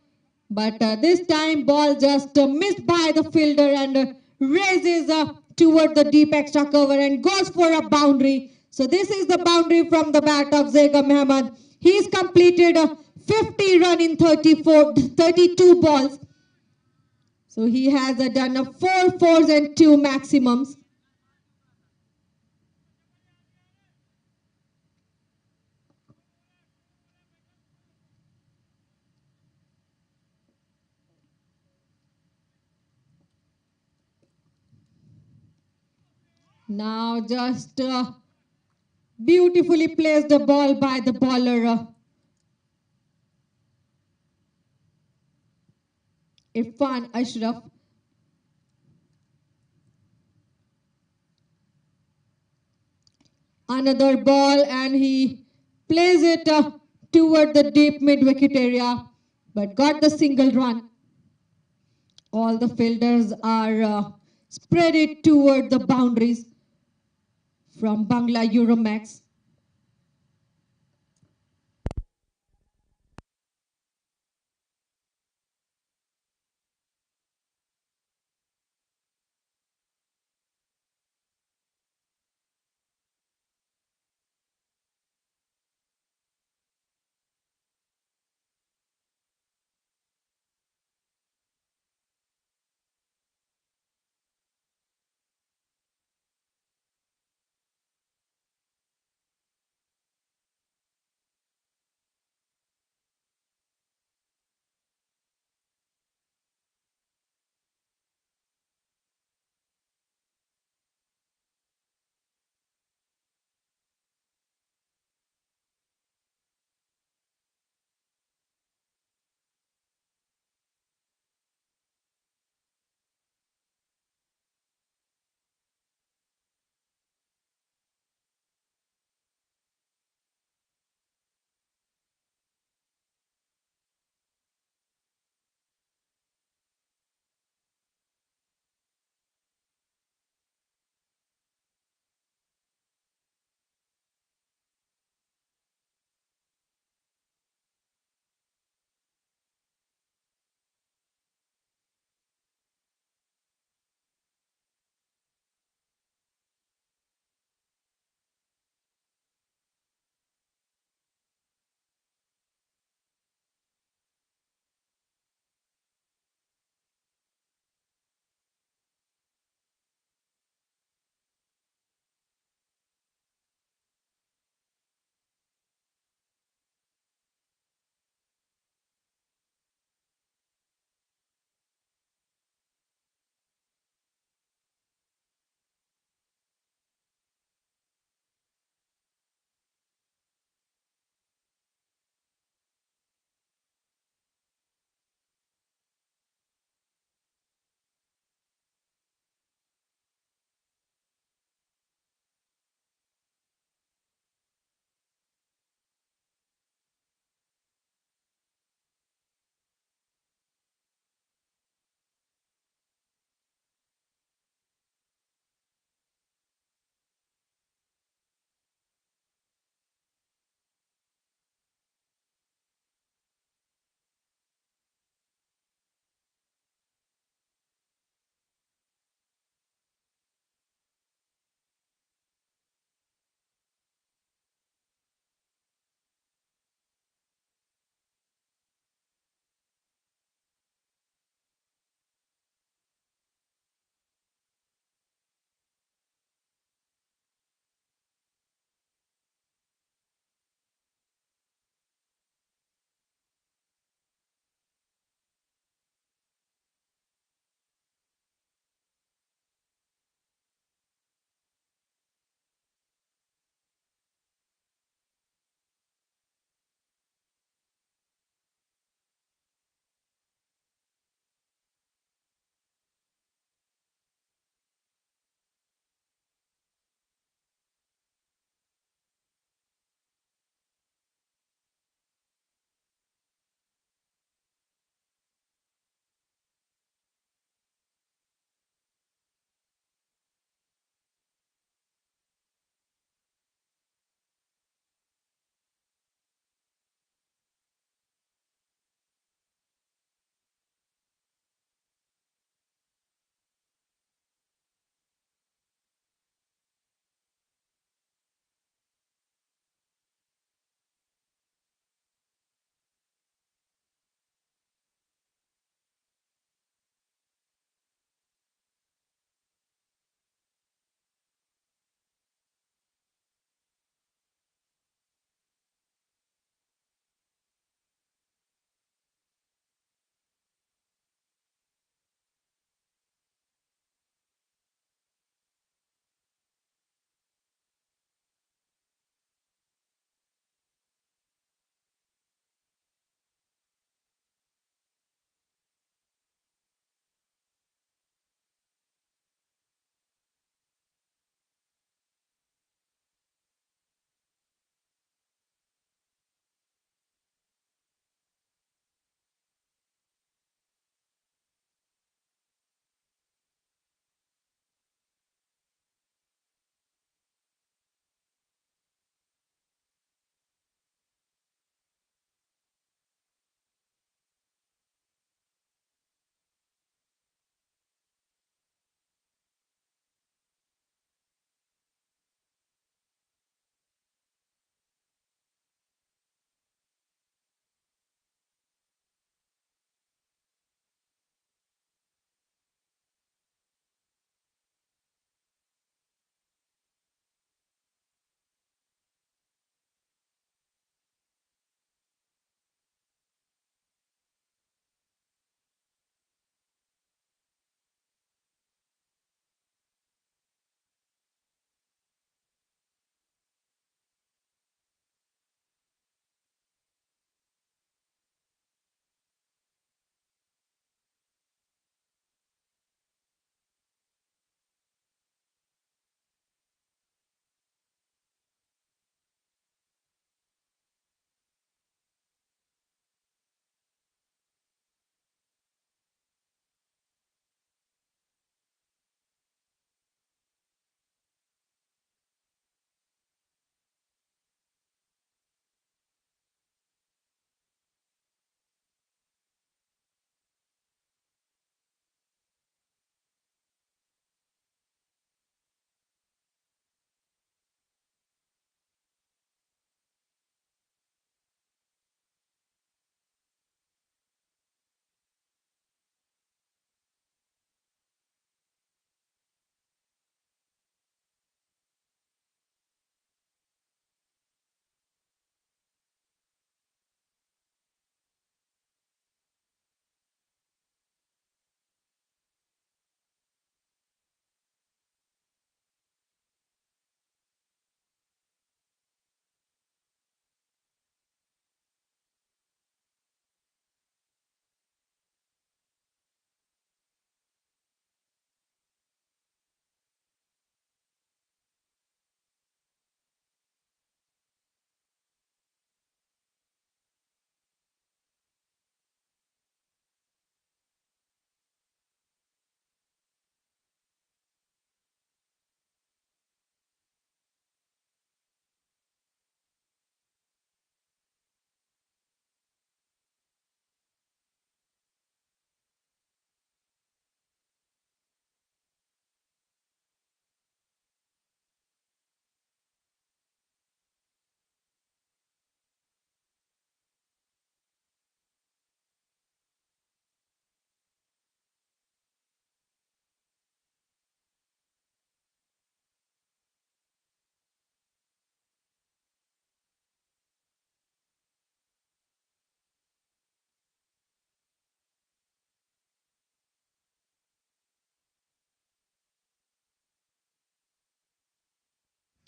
but this time ball just missed by the fielder and raises toward the deep extra cover and goes for a boundary. So this is the boundary from the bat of Zegam Ahmed. He's completed 50 run in 32 balls. So he has done 4 fours and 2 maximums. Now just beautifully placed the ball by the bowler. Irfan Ashraf. Another ball and he plays it toward the deep mid-wicket area, but got the single run. All the fielders are spread it toward the boundaries from Bangla Euromex.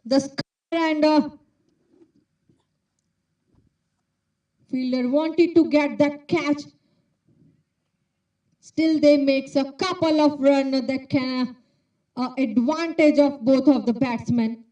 the sky and fielder wanted to get that catch. Still they makes a couple of runs that can advantage of both of the batsmen.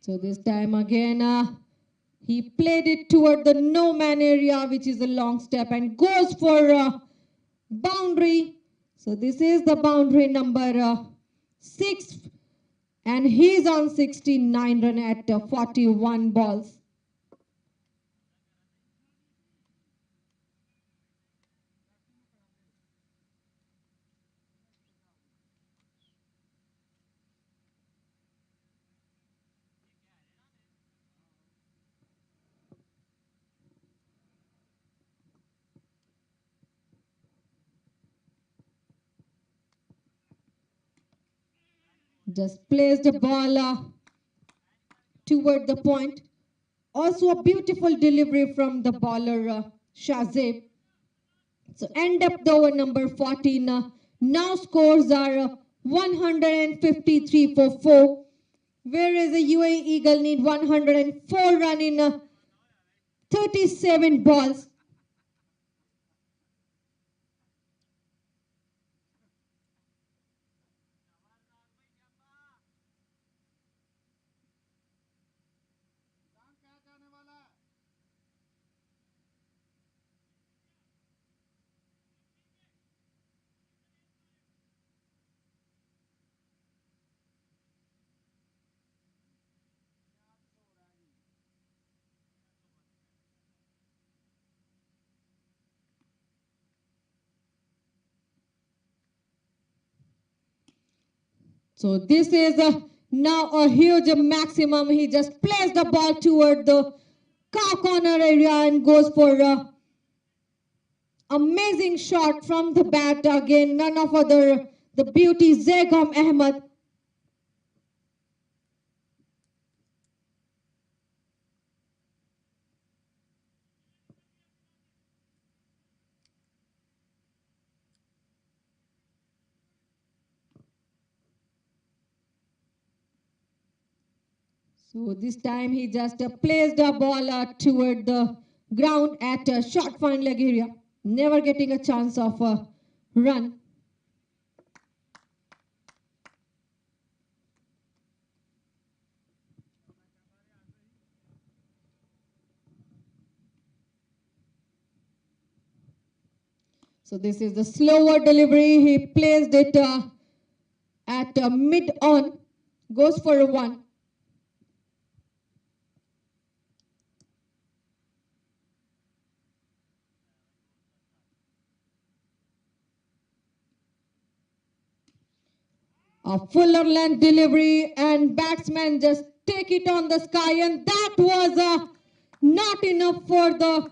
So this time again, he played it toward the no man area, which is a long step, and goes for boundary. So this is the boundary number 6, and he's on 69 run at 41 balls. Just placed the ball toward the point. Also a beautiful delivery from the bowler Shazib. So end up the over number 14. Now scores are 153 for 4. Whereas the UAE Eagle need 104 run in 37 balls. So this is now a huge maximum. He just placed the ball toward the cow corner area and goes for a amazing shot from the bat. Again, none of other the beauty Zegam Ahmed. So this time he just placed the ball toward the ground at short fine leg area, never getting a chance of a run. So this is the slower delivery. He placed it at mid on, goes for a 1. A fuller length delivery and batsman just take it on the sky, and that was not enough for the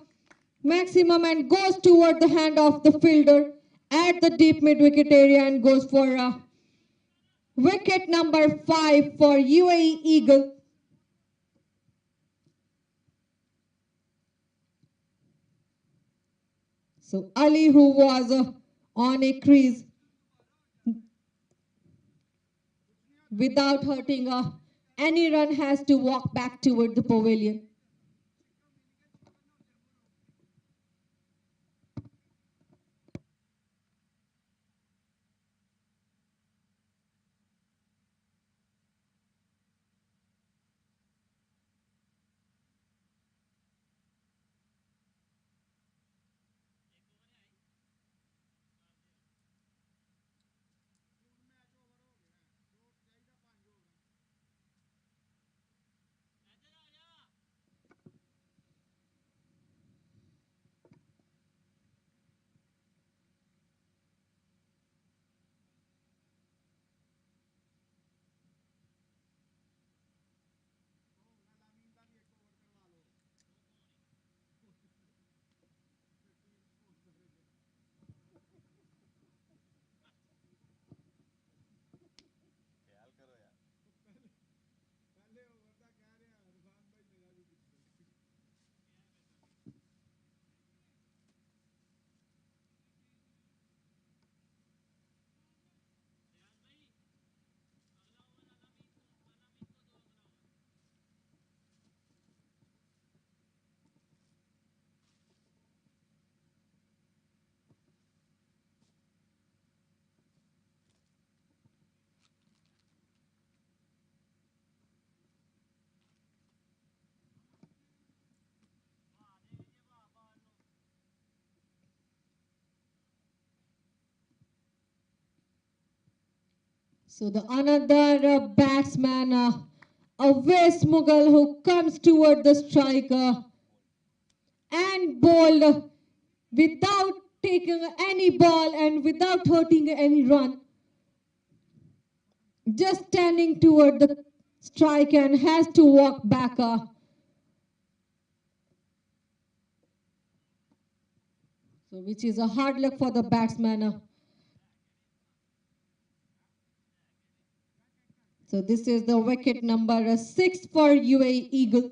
maximum and goes toward the hand of the fielder at the deep mid wicket area and goes for wicket number 5 for UAE Eagle. So Ali, who was on a crease without hurting any run, has to walk back toward the pavilion. So the another batsman, a West Mughal who comes toward the striker and bowled without taking any ball and without hurting any run. Just standing toward the strike and has to walk back. So which is a hard luck for the batsman. So this is the wicket number 6 for UAE Eagle.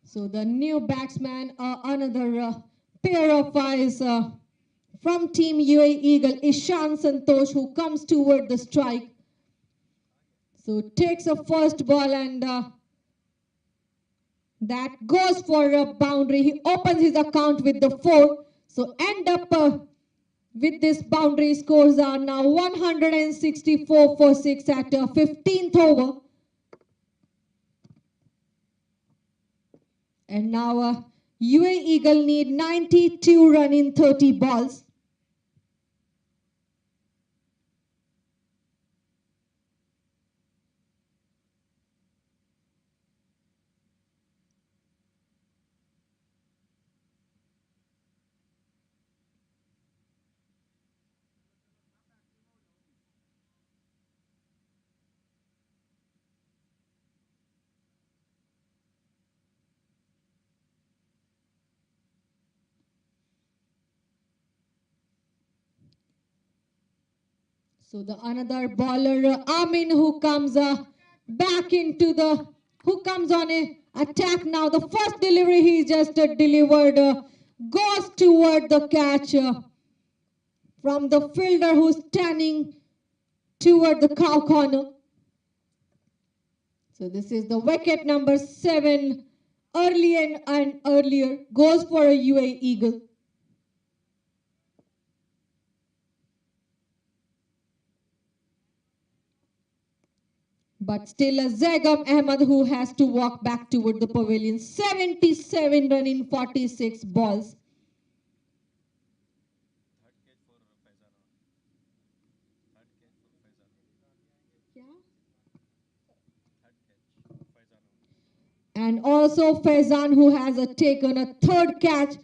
So the new batsman, another pair of eyes from Team UAE Eagle, Ishan Santosh, who comes toward the strike. So takes a first ball and that goes for a boundary. He opens his account with the 4. So end up with this boundary. Scores are now 164 for 6 at 15th over. And now UAE Eagle need 92 run in 30 balls. So the another bowler, Amin, who comes back into the, who comes on a attack now. The first delivery he just delivered goes toward the catch from the fielder who's standing toward the cow corner. So this is the wicket number 7, early and earlier, goes for a UAE Eagle. But still a Zagam Ahmad who has to walk back toward the pavilion. 77 run in 46 balls. And also Faizan who has taken a third catch.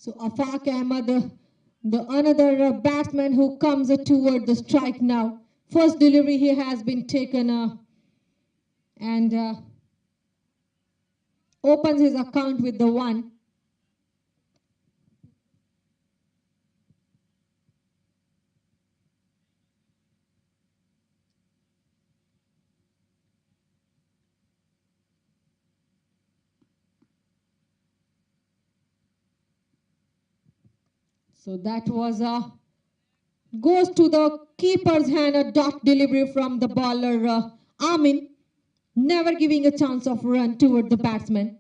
So Afaq Ahmad, the another batsman who comes toward the strike now. First delivery he has been taken and opens his account with the 1. So that was goes to the keeper's hand, a dot delivery from the bowler Amin, never giving a chance of run toward the batsman.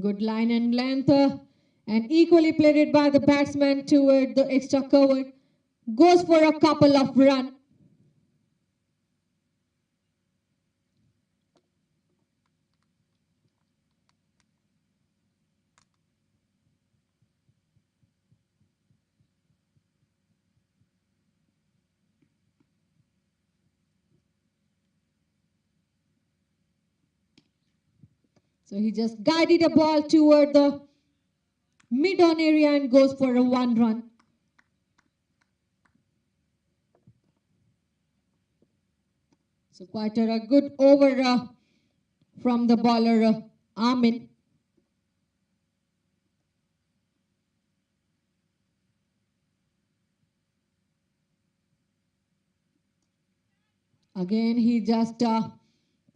Good line and length and equally played it by the batsman toward the extra cover. Goes for a couple of runs. So he just guided a ball toward the mid-on area and goes for a 1 run. So quite a good over from the bowler Amin. Again, he just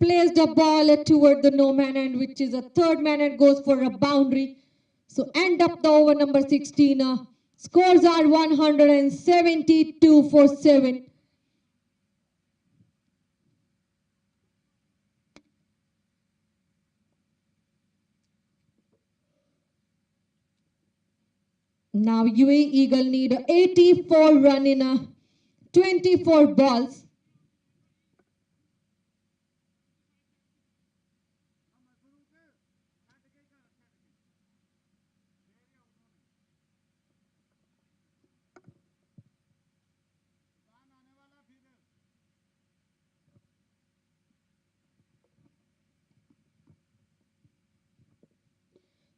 plays the ball toward the no man end, which is a third man and goes for a boundary. So end up the over number 16. Scores are 172 for 7. Now UAE Eagle need 84 run in 24 balls.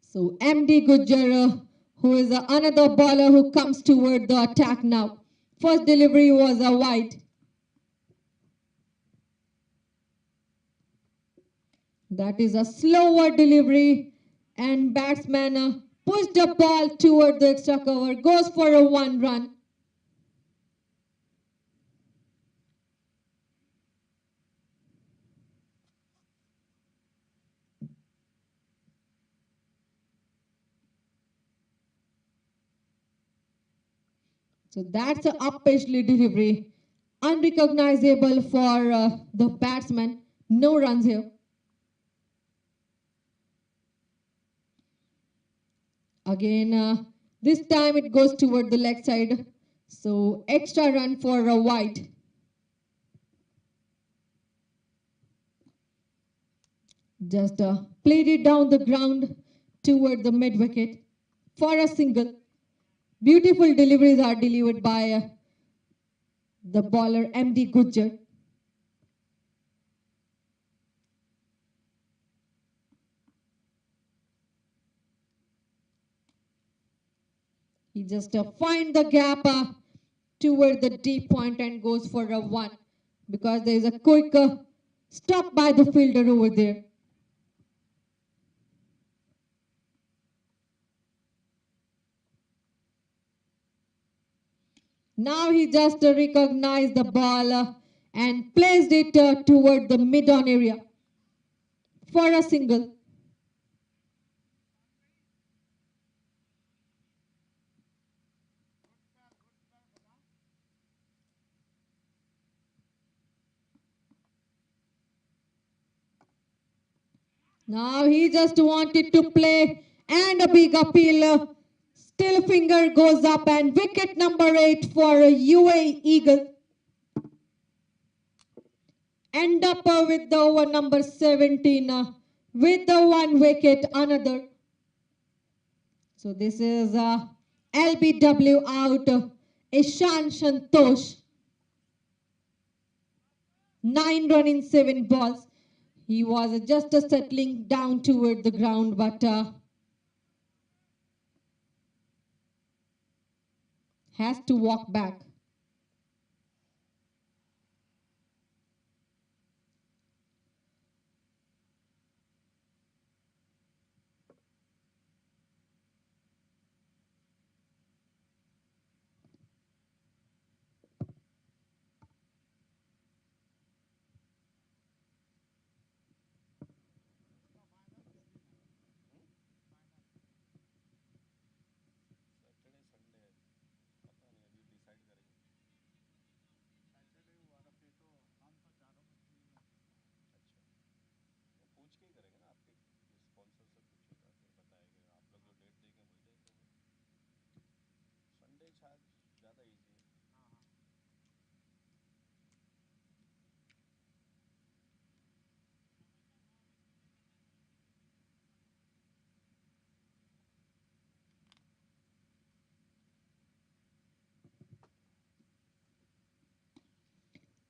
So MD Gujjar, who is another bowler who comes toward the attack now. First delivery was a wide. That is a slower delivery and batsman pushed the ball toward the extra cover, goes for a 1 run. So that's an up-pitch delivery, unrecognizable for the batsman. No runs here. Again, this time it goes toward the leg side. So extra run for a wide. Just played it down the ground toward the mid wicket for a single. Beautiful deliveries are delivered by the bowler MD Gujjar. He just finds the gap toward the deep point and goes for a 1 because there is a quick stop by the fielder over there. Now he just recognized the ball and placed it toward the mid-on area for a single. Now he just wanted to play and a big appeal. Still finger goes up and wicket number 8 for UAE Eagle. End up with the over number 17 with the 1 wicket another. So this is LBW out Ishan Santosh. 9 runs in 7 balls. He was just settling down toward the ground, but has to walk back.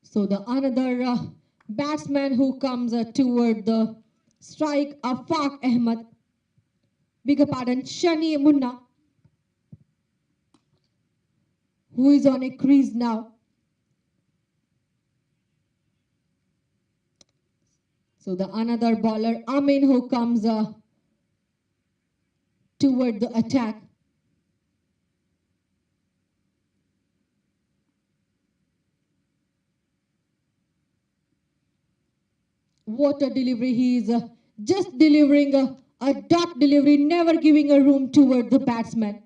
So the another batsman who comes toward the strike, Afaq Ahmed, bigger pardon, Shani Munna, who is on a crease now. So the another bowler, Amin, who comes toward the attack. What a delivery. He is just delivering a dot delivery, never giving a room toward the batsman.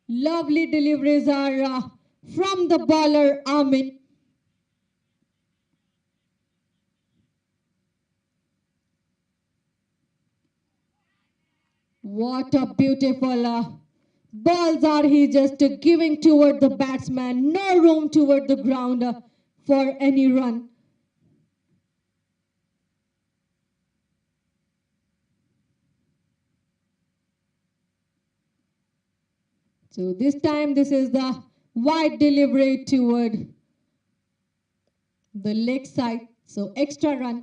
Lovely deliveries are from the bowler Amin. What a beautiful balls are he just giving toward the batsman. No room toward the ground for any run. So this time this is the wide delivery toward the leg side. So extra run.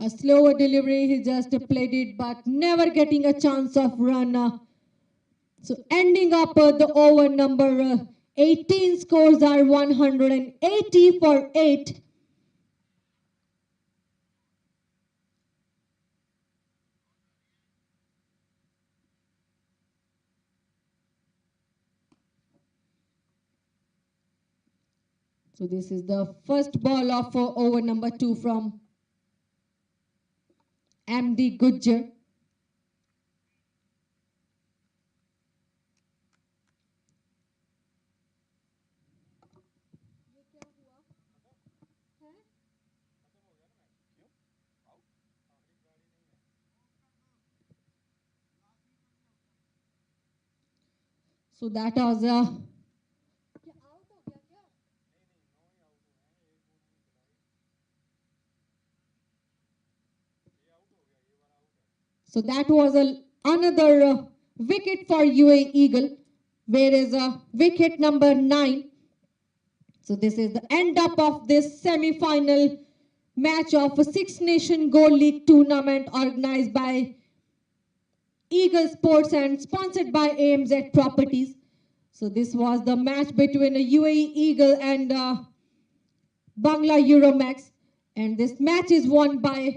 A slower delivery, he just played it, but never getting a chance of run. So ending up the over number 18, scores are 180 for 8. So this is the first ball of over number 2 from MD Gujjar. So that was another wicket for UAE Eagle, whereas wicket number 9. So this is the end up of this semi-final match of a Six Nation Gold League tournament organized by Eagle Sports and sponsored by AMZ Properties. So this was the match between UAE Eagle and Bangla Euromex, and this match is won by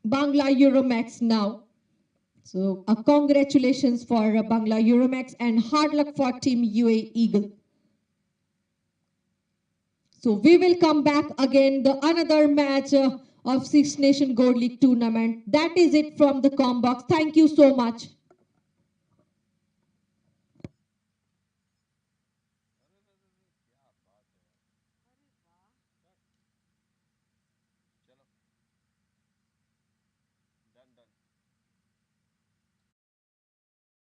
Bangla Euromex now. So congratulations for Bangla Euromex and hard luck for team UAE Eagle. So we will come back again, the another match of Six Nation Gold League tournament. That is it from the Combox. Thank you so much.